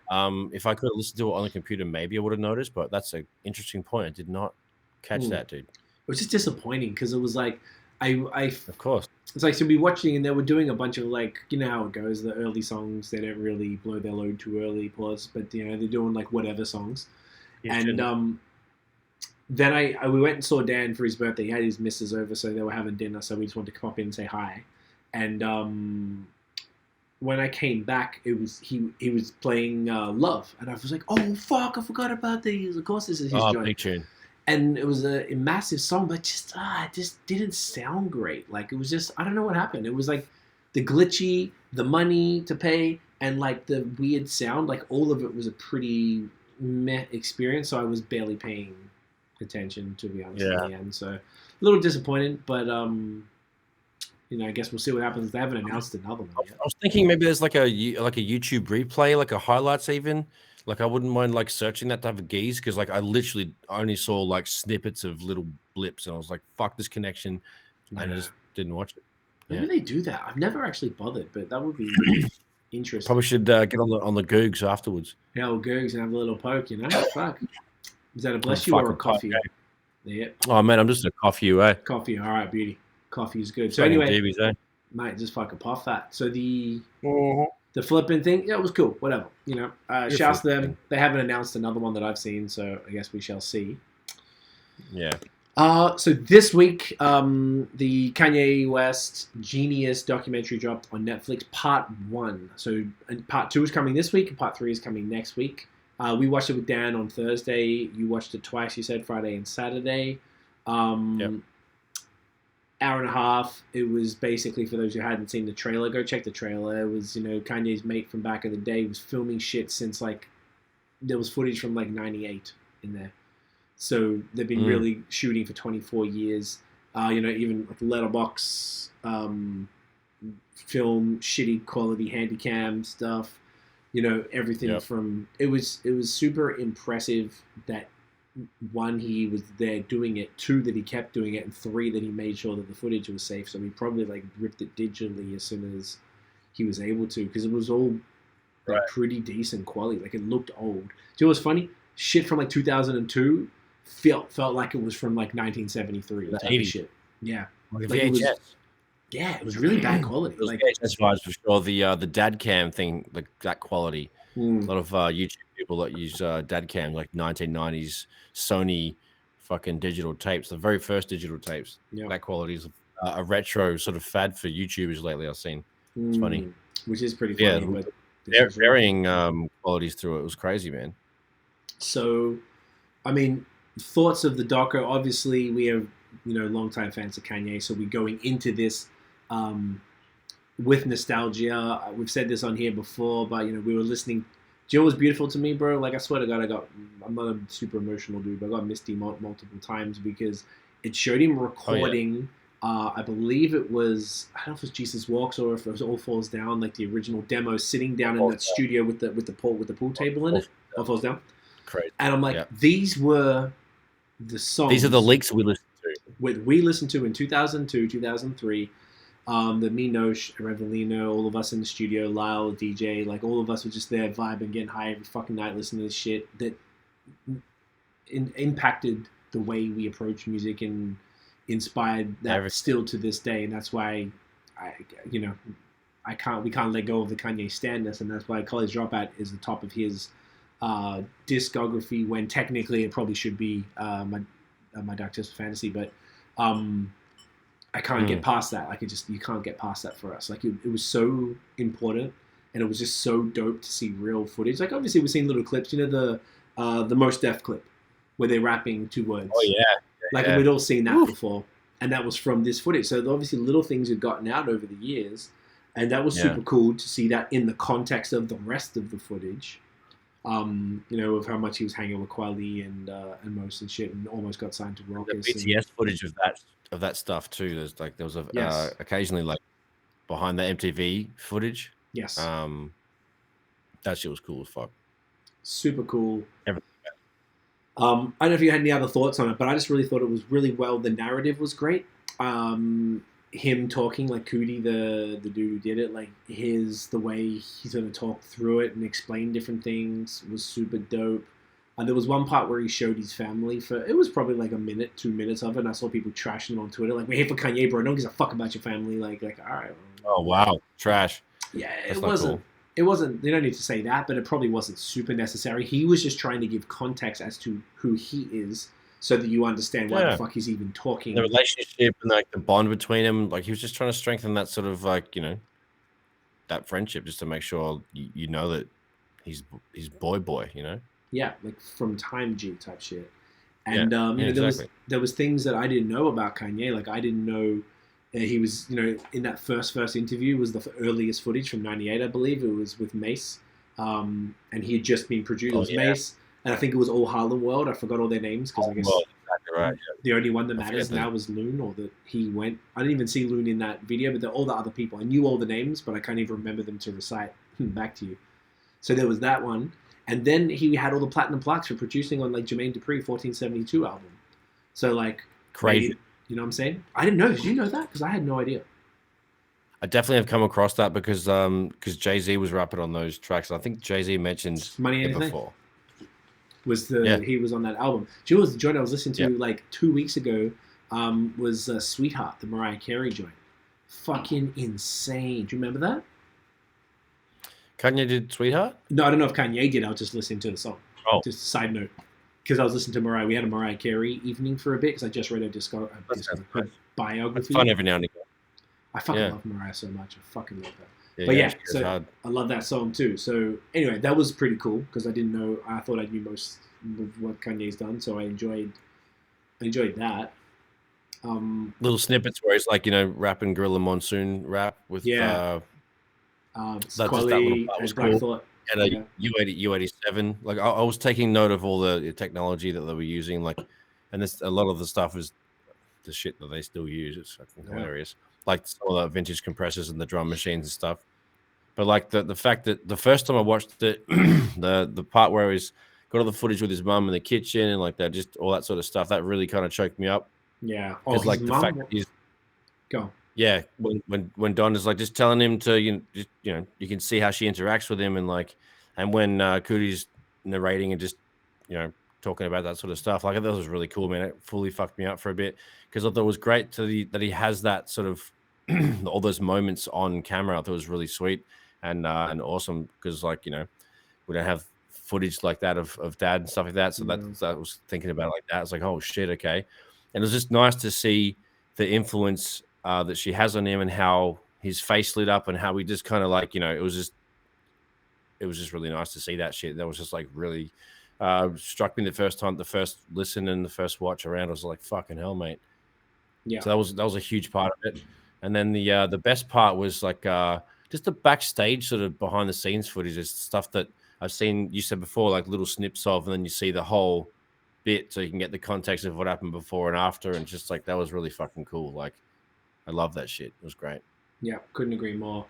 If I could have listened to it on the computer, maybe I would have noticed. But that's an interesting point. I did not catch that, dude. It was just disappointing because it was like of course. It's like, so we watching and they were doing a bunch of like, you know how it goes, the early songs, they don't really blow their load too early, but they're doing like whatever songs. Yeah, and then we went and saw Dan for his birthday. He had his missus over, so they were having dinner, so we just wanted to pop in and say hi. And when I came back, he was playing Love, and I was like, oh fuck, I forgot about these. Of course this is his joint. Big tune. And it was a massive song, but it just didn't sound great. Like, it was just, I don't know what happened. It was like the glitchy, the money to pay, and like the weird sound. Like, all of it was a pretty meh experience, so I was barely paying attention, to be honest, in the end. So, a little disappointed, but, I guess we'll see what happens. They haven't announced another one yet. I was thinking maybe there's like a YouTube replay, like a highlights even. Like, I wouldn't mind, like, searching that type of geese, because, like, I literally only saw, like, snippets of little blips, and I was like, fuck this connection, and I just didn't watch it. Maybe they do that. I've never actually bothered, but that would be interesting. Probably should get on the Googs afterwards. Yeah, well, Googs and have a little poke, Fuck. Is that a bless you or a coffee? Yeah. Oh, man, I'm just a coffee, Coffee, all right, beauty. Coffee is good. So, anyway, DBs, mate, just fucking puff that. So, the flipping thing, it was cool. Whatever, shouts to them. They haven't announced another one that I've seen, so I guess we shall see. Yeah. So this week, the Kanye West Jeen-Yuhs documentary dropped on Netflix, Part 1. So Part 2 is coming this week, and Part 3 is coming next week. We watched it with Dan on Thursday. You watched it twice, you said, Friday and Saturday. Yep. hour and a half. It was basically, for those who hadn't seen the trailer, go check the trailer. It was, Kanye's mate from back in the day was filming shit since like, there was footage from like 98 in there. So they've been really shooting for 24 years. Even like letterbox film, shitty quality handycam stuff. Everything from it was super impressive that one, he was there doing it, two, that he kept doing it, and three, that he made sure that the footage was safe. So he probably like ripped it digitally as soon as he was able to, because it was all like pretty decent quality. Like, it looked old. Do you know what's funny? Shit from like 2002 felt like it was from like 1973. The 80s shit. Yeah. Like VHS. It was really bad quality. Like VHS vibes for sure. The dad cam thing, like that quality. A lot of YouTube people that use dad cam, like 1990s Sony fucking digital tapes, the very first digital tapes. Yeah. That quality is a retro sort of fad for YouTubers lately, I've seen. It's funny. Which is pretty funny. But varying qualities through it. It was crazy, man. So, I mean, thoughts of the doco. Obviously, we are, longtime fans of Kanye, so we're going into this with nostalgia. We've said this on here before, but we were listening. Do you know what was beautiful to me, bro? Like, I swear to God, I'm not a super emotional dude, but I got misty multiple times because it showed him recording. I believe it was, I don't know if it was Jesus Walks or if it was All Falls Down, like the original demo, sitting down in that studio with the pool table in it. All Falls Down. Crazy. And I'm like, these were the songs. These are the leaks we listened to. We listened to in 2002, 2003. The me, Nosh, Revelino, all of us in the studio, Lyle, DJ, like all of us were just there vibing, getting high every fucking night, listening to this shit that impacted the way we approach music and inspired that still to this day. And that's why we can't let go of the Kanye standness, and that's why College Dropout is the top of his discography, when technically it probably should be my Dark Twisted Fantasy, but I can't get past that. Like, you can't get past that for us. Like, it was so important, and it was just so dope to see real footage. Like, obviously we've seen little clips, the Most Def clip where they're rapping 2 words. Oh yeah. Like, we'd all seen that before, and that was from this footage. So obviously little things had gotten out over the years, and that was super cool to see that in the context of the rest of the footage. Of how much he was hanging with Kweli and Most and shit, and almost got signed to Rockers. The BTS footage of that stuff too. There was occasionally like behind the MTV footage. Yes. That shit was cool as fuck. Super cool. Everything. I don't know if you had any other thoughts on it, but I just really thought it was really well. The narrative was great. Him talking, like Cootie, the dude who did it, like the way he's going to talk through it and explain different things was super dope. There was one part where he showed his family it was probably like a minute, 2 minutes of it, and I saw people trashing him on Twitter, like, we're here for Kanye, bro. No one gives a fuck about your family. Like, all right. Oh, wow. Trash. Yeah, it wasn't. Cool. It wasn't, they don't need to say that, but it probably wasn't super necessary. He was just trying to give context as to who he is, so that you understand why the fuck he's even talking. The relationship and like the bond between them, like he was just trying to strengthen that sort of like, that friendship, just to make sure you know that he's boy, Yeah, like from Time G type shit. And exactly. there was things that I didn't know about Kanye. Like, I didn't know he was, in that first interview was the earliest footage from '98, I believe. It was with Mace, and he had just been produced. It was Mace. And I think it was all Harlem World. I forgot all their names because I guess exactly right, the only one that matters now was Loon, or that he went. I didn't even see Loon in that video, but all the other people. I knew all the names, but I can't even remember them to recite back to you. So there was that one. And then he had all the platinum plaques for producing on like Jermaine Dupri 1472 album. So like crazy. You know what I'm saying? I didn't know. Did you know that? Because I had no idea. I definitely have come across that because Jay-Z was rapping on those tracks. I think Jay-Z mentioned Money it Anything before. He was on that album. Do you know what the joint I was listening to like 2 weeks ago was Sweetheart, the Mariah Carey joint. Fucking insane. Do you remember that? Kanye did Sweetheart? No, I don't know if Kanye did. I was just listening to the song. Oh. Just a side note. Because I was listening to Mariah. We had a Mariah Carey evening for a bit because I just read her biography. It's fun every now and again. I fucking love Mariah so much. I fucking love her. But so I love that song too. So anyway, that was pretty cool because I didn't know. I thought I knew most of what Kanye's done, so I enjoyed that. Little snippets where it's like, rapping Gorilla Monsoon rap with that little Squally part was and Black cool. Thought. And a U87. Like I was taking note of all the technology that they were using, like, and a lot of the stuff is the shit that they still use. It's fucking hilarious. Like some of the vintage compressors and the drum machines and stuff. But like the fact that the first time I watched it, the part where he's got all the footage with his mum in the kitchen and like that, just all that sort of stuff, that really kind of choked me up. Yeah. Because like the fact that he's go. Yeah, when Don is like just telling him to you can see how she interacts with him, and like, and when Cootie's narrating and just talking about that sort of stuff, like that was really cool, man. It fully fucked me up for a bit because I thought it was great that he has that sort of all those moments on camera. I thought it was really sweet and awesome because like we don't have footage like that of Dad and stuff like that. So that was thinking about it like that. It's like, oh shit, okay, and it was just nice to see the influence that she has on him and how his face lit up and how we just kind of like it was just really nice to see that shit. That was just like really struck me the first listen and the first watch around. I was like, fucking hell, mate. Yeah. So that was a huge part of it. And then the best part was like just the backstage sort of behind the scenes footage. It's stuff that I've seen, you said before, like little snips of, and then you see the whole bit so you can get the context of what happened before and after. And just like that was really fucking cool. Like I love that shit. It was great. Yeah, couldn't agree more.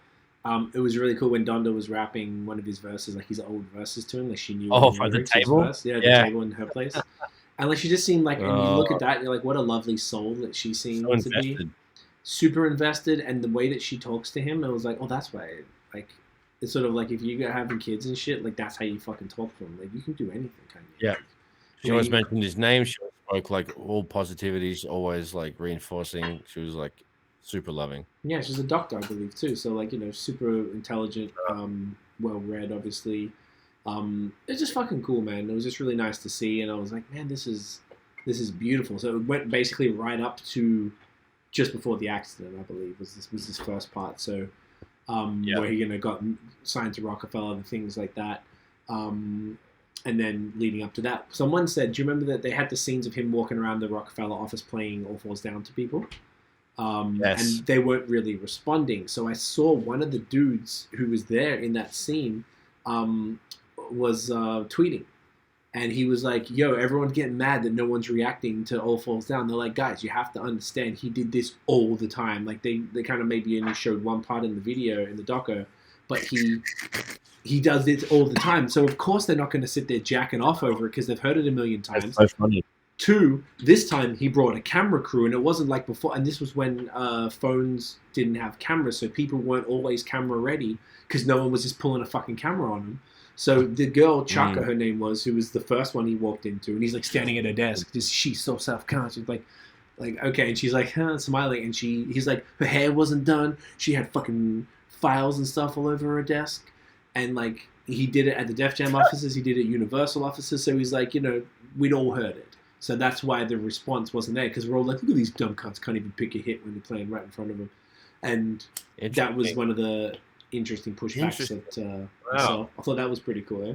It was really cool when Donda was rapping one of his verses, like his old verses to him, like she knew. Oh, for the table? Yeah, the table in her place. And like she just seemed like, and you look at that, and you're like, what a lovely soul that she seemed to be. Super invested, and the way that she talks to him, it was like, oh, that's why. Like, it's sort of like if you're having kids and shit, like that's how you fucking talk to them. Like you can do anything, kind of. Yeah. She always mentioned his name. She spoke like all positivity. She's always like reinforcing. She was like super loving. Yeah, she's a doctor, I believe, too. So like super intelligent, well read, obviously. It's just fucking cool, man. It was just really nice to see, and I was like, man, this is beautiful. So it went basically right up to just before the accident, I believe, was this first part. So where he got signed to Rockefeller and things like that. And then leading up to that, someone said, do you remember that they had the scenes of him walking around the Rockefeller office playing All Falls Down to people? Yes. And they weren't really responding. So I saw one of the dudes who was there in that scene was tweeting. And he was like, yo, everyone's getting mad that no one's reacting to All Falls Down. They're like, guys, you have to understand he did this all the time. Like they kind of maybe only showed one part in the video, in the doco, but he does it all the time. So of course they're not going to sit there jacking off over it because they've heard it a million times. That's so funny. Two, this time he brought a camera crew, and it wasn't like before. And this was when phones didn't have cameras, so people weren't always camera ready because no one was just pulling a fucking camera on them. So the girl, Chaka, her name was, who was the first one he walked into, and he's like standing at her desk. She's so self-conscious, like okay, and she's like smiling, and he's like, her hair wasn't done. She had fucking files and stuff all over her desk, and like he did it at the Def Jam offices, he did it at Universal offices. So he's like, we'd all heard it. So that's why the response wasn't there, because we're all like, look at these dumb cunts, can't even pick a hit when they're playing right in front of them. And that was one of the interesting pushbacks that I saw. I thought that was pretty cool, eh?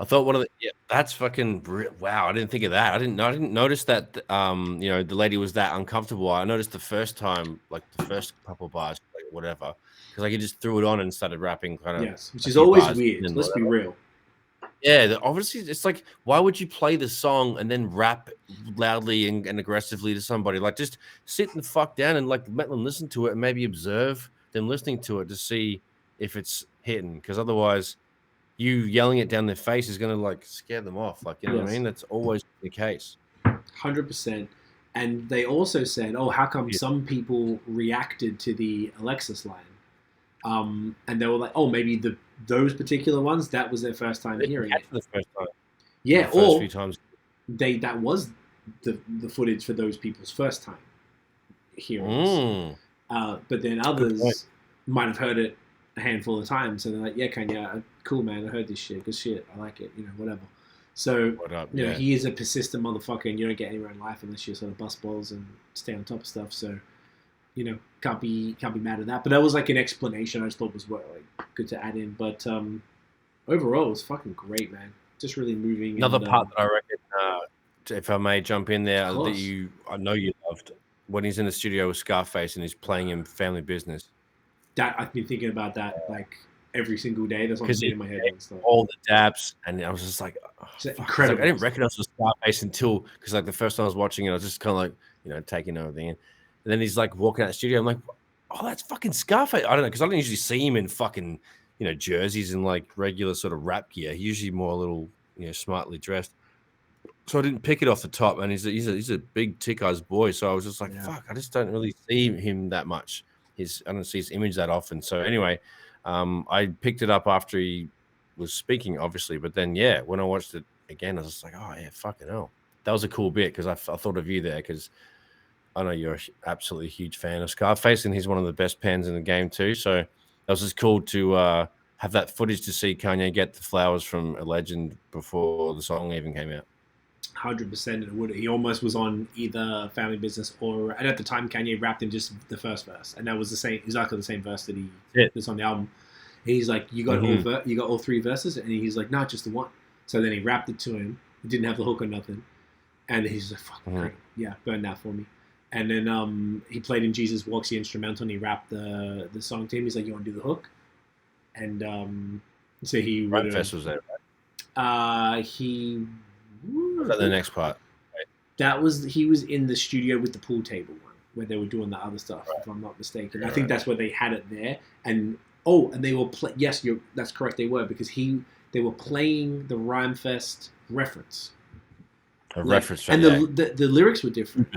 I thought one of the that's fucking wow. I didn't think of that. I didn't notice that the lady was that uncomfortable. I noticed the first time, like the first couple bars, like whatever, because like he just threw it on and started rapping kind of. Yes, which is always weird. Let's be real. Yeah, obviously, it's like, why would you play the song and then rap loudly and aggressively to somebody? Like, just sit the fuck down and like let them listen to it and maybe observe them listening to it to see if it's hitting. Because otherwise, you yelling it down their face is going to like scare them off. Like, you know what I mean? That's always the case. 100%. And they also said, oh, how come some people reacted to the Alexis line? And they were like, oh, maybe those particular ones, that was their first time hearing it. The first time. Yeah, the or few times. that was the footage for those people's first time hearing it. But then others might have heard it a handful of times, and they're like, yeah, Kanye, cool, man, I heard this shit, good shit, I like it, whatever. So, he is a persistent motherfucker, and you don't get anywhere in life unless you sort of bust balls and stay on top of stuff, so... can't be mad at that. But that was like an explanation I just thought was good to add in. But overall, it was fucking great, man. Just really moving. Another part that I reckon, if I may jump in there, that I know you love, when he's in the studio with Scarface and he's playing him Family Business. That I've been thinking about that like every single day. That's what I'm saying in my head and stuff. All the dabs, and I was just like, incredible. Like, I didn't recognize the Scarface until because like the first time I was watching it, I was just kind of like, you know, taking everything in. And then he's like walking out the studio. I'm like, oh, that's fucking Scarface. I don't know, because I don't usually see him in fucking, you know, jerseys and like regular sort of rap gear. He's usually more a little, you know, smartly dressed. So I didn't pick it off the top, and he's a big tick-eyes boy. So I was just like, fuck, I just don't really see him that much. I don't see his image that often. So anyway, I picked it up after he was speaking, obviously. But then, yeah, when I watched it again, I was just like, oh yeah, fucking hell, that was a cool bit because I thought of you there because I know you're absolutely a huge fan of Scarface, and he's one of the best pens in the game too. So that was just cool to have that footage to see Kanye get the flowers from a legend before the song even came out. 100%. He almost was on either Family Business and at the time Kanye rapped in just the first verse, and that was exactly the same verse that he was on the album. And he's like, you got all three verses, and he's like, no, just the one. So then he rapped it to him. He didn't have the hook or nothing, and he's like, fuck, yeah, burn that for me. And then he played in Jesus Walks the instrumental, and he rapped the song to him. He's like, you want to do the hook? And so he Right Fest was there, right? Was that the next part? Right. He was in the studio with the pool table one where they were doing the other stuff, if I'm not mistaken. I think that's where they had it there. And they were yes, that's correct. They were because they were playing the Rhyme Fest reference. Reference, and the lyrics were different.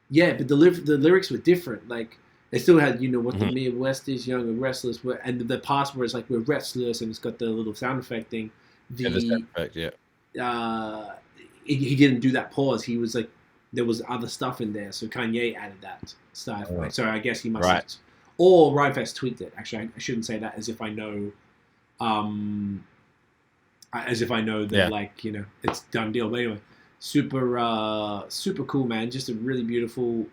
Yeah, but the lyrics were different. Like they still had, you know, what the Midwest is, young and restless, and the part where it's like we're restless, and it's got the little sound effect thing. The sound effect, yeah. He didn't do that pause. He was like, there was other stuff in there, so Kanye added that stuff. Like, so I guess he must have, or Rhymefest tweaked it. Actually, I shouldn't say that as if I know, that like, you know, it's done deal. But anyway, super cool, man. Just a really beautiful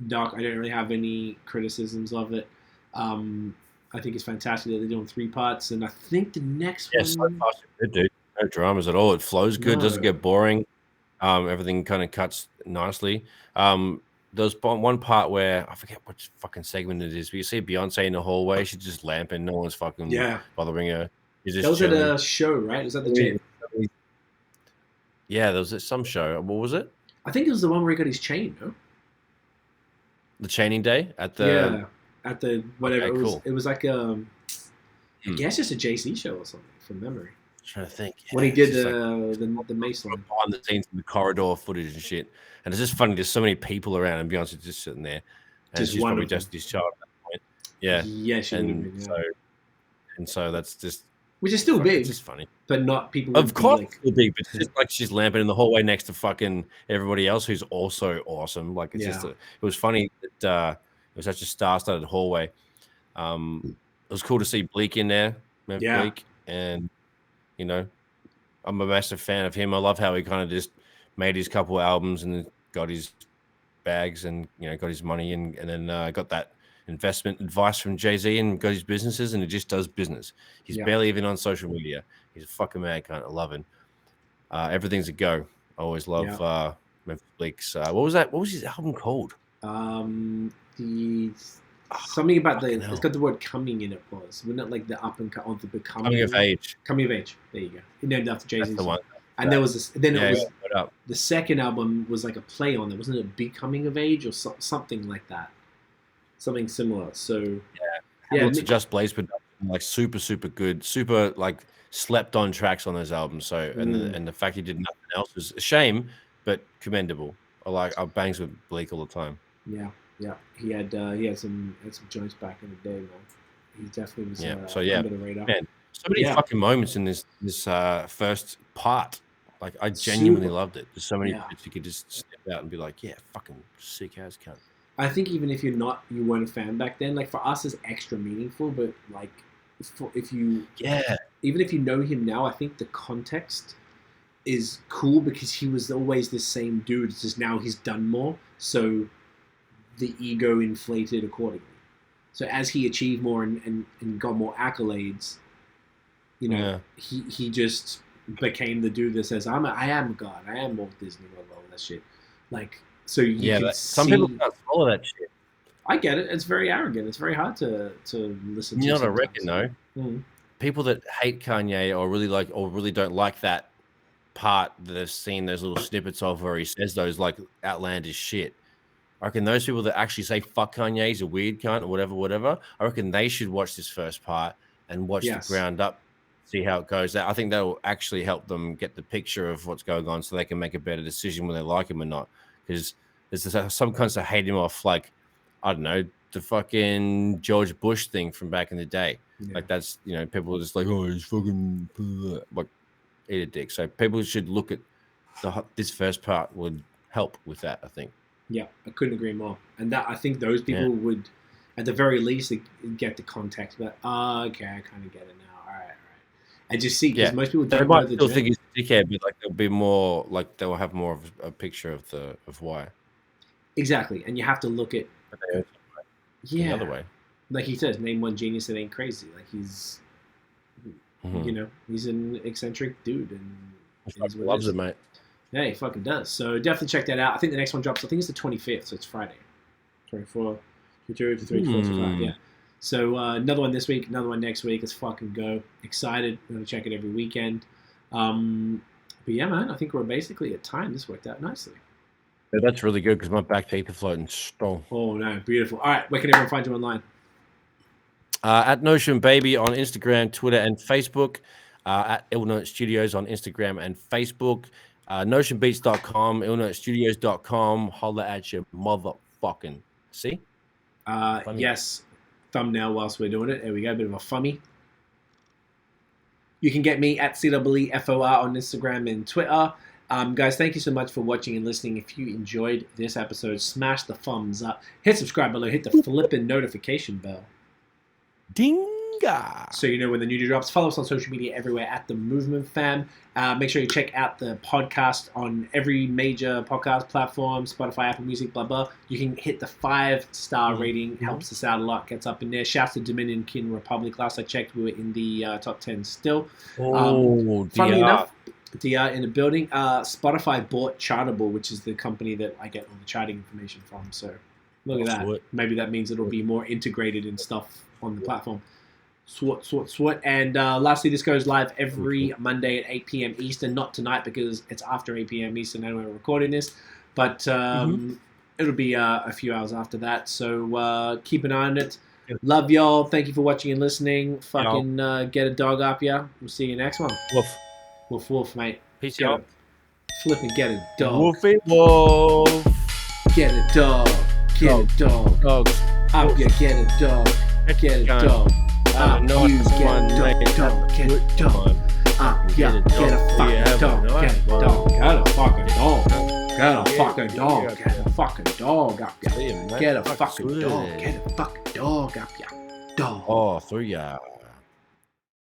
doc. I don't really have any criticisms of it. I think it's fantastic that they're doing 3 parts, and I think the next one. So far, so good, dude. No dramas at all. It flows good. Doesn't get boring. Everything kind of cuts nicely. There's one part where I forget which fucking segment it is, but you see Beyonce in the hallway. She's just lamping. No one's fucking bothering her. That was at a show, right? Was that the chain? Yeah, there was some show. What was it? I think it was the one where he got his chain. No? The chaining day at the at the whatever. Okay, it was like I guess just a JC show or something from memory. Trying to think when he did the mace line behind the scenes in the corridor footage and shit, and it's just funny. There's so many people around, and Beyonce's just sitting there, and she's probably just his child at that point. Yeah, she would have been. So that's just which is still big, just funny, but not people. Of course, still big, but it's just like she's lamping in the hallway next to fucking everybody else who's also awesome. Like it's just it was funny that it was such a star-studded hallway. It was cool to see Bleak in there, Bleak, and. You know, I'm a massive fan of him. I love how he kind of just made his couple albums and got his bags and, you know, got his money and then got that investment advice from Jay-Z and got his businesses, and he just does business. He's barely even on social media. He's a fucking mad cunt. I love him. Everything's a go. I always love Bleak's. What was that? What was his album called? Something about it's got the word coming in it. Wasn't it like the up and on the becoming? Coming of age. Coming of age. There you go. It named after Jay-Z's. That's the one. And there was this. Then it was the second album was like a play on it. Wasn't it Becoming of Age or something like that? Something similar. So It's just Blaze production, like super good, super like slept on tracks on those albums. So and the fact he did nothing else was a shame, but commendable. I bangs with Bleak all the time. Yeah, he had some joints back in the day, man. He definitely was under the radar. Man, so many fucking moments in this first part. Like I genuinely loved it. There's so many bits you could just step out and be like, yeah, fucking sick as cunt. I think even if you weren't a fan back then, like for us it's extra meaningful, but like even if you know him now, I think the context is cool because he was always the same dude. It's just now he's done more. So the ego inflated accordingly. So as he achieved more and got more accolades, you know, he just became the dude that says, I am a god, I am Walt Disney, all that shit. Like, So you can some people can't swallow that shit. I get it. It's very arrogant. It's very hard to listen to. You know what I reckon, though? Mm. People that hate Kanye or really don't like that part that they've seen those little snippets of where he says those like outlandish shit. I reckon those people that actually say fuck Kanye, he's a weird cunt or whatever, I reckon they should watch this first part and watch the ground up, see how it goes. I think that will actually help them get the picture of what's going on so they can make a better decision whether they like him or not. Because there's some cunts that hate him off, like, I don't know, the fucking George Bush thing from back in the day. Yeah. Like, that's, people are just like, oh, he's fucking, like, eat a dick. So people should look at this first part would help with that, I think. Yeah, I couldn't agree more. And that I think those people would, at the very least, get the context. But okay, I kind of get it now. All right. And just see, because most people don't know the still think he's a dickhead, but like they'll be more like they'll have more of a picture of why. Exactly, and you have to look at the other way. Like he says, name one genius that ain't crazy. Like he's, he's an eccentric dude, and he loves it, mate. Yeah, he fucking does. So definitely check that out. I think the next one drops. I think it's the 25th, so it's Friday. 24, 22, 23, 24, 25. Yeah. So another one this week, another one next week. Let's fucking go. Excited. We're going to check it every weekend. But yeah, man, I think we're basically at time. This worked out nicely. Yeah, that's really good because my back teeth are floating strong. Oh, no. Beautiful. All right. Where can everyone find you online? At Notion Baby on Instagram, Twitter, and Facebook. At Illnote Studios on Instagram and Facebook. Notionbeats.com, illnotestudios.com. Holla at your motherfucking. See? Yes. Thumbnail whilst we're doing it. There we go. A bit of a fummy. You can get me at CWEFOR on Instagram and Twitter. Guys, thank you so much for watching and listening. If you enjoyed this episode, smash the thumbs up. Hit subscribe below. Hit the flipping notification bell. Dinga. So you know when the new drops. Follow us on social media everywhere at The Movement Fam. Make sure you check out the podcast on every major podcast platform, Spotify, Apple Music, blah, blah. You can hit the 5-star rating. Helps us out a lot. Gets up in there. Shouts to Dominican Republic. Last I checked, we were in the top 10 still. Funny enough, D.R.E in the building. Spotify bought Chartable, which is the company that I get all the charting information from. So look at that. Maybe that means it'll be more integrated and stuff on the platform. Swat. And lastly, this goes live every Monday at 8 p.m. Eastern. Not tonight because it's after 8 p.m. Eastern and we're recording this. But it'll be a few hours after that. So keep an eye on it. Love y'all. Thank you for watching and listening. Fucking get a dog up, yeah. We'll see you next one. Woof. Woof, woof, mate. Peace out. Flipping get a dog. Woofy wolf. Get a dog. Get a dog. Dogs. Up, yeah, get a dog. Get a dog. You get a dog. Get a dog. Yeah, get a fucking dog. Get a dog. Get a fucking dog. Get a fucking dog. Get a fucking dog up, yeah. Get a fucking dog. Get a fucking dog up, yeah. Dog. Oh, 3 hours.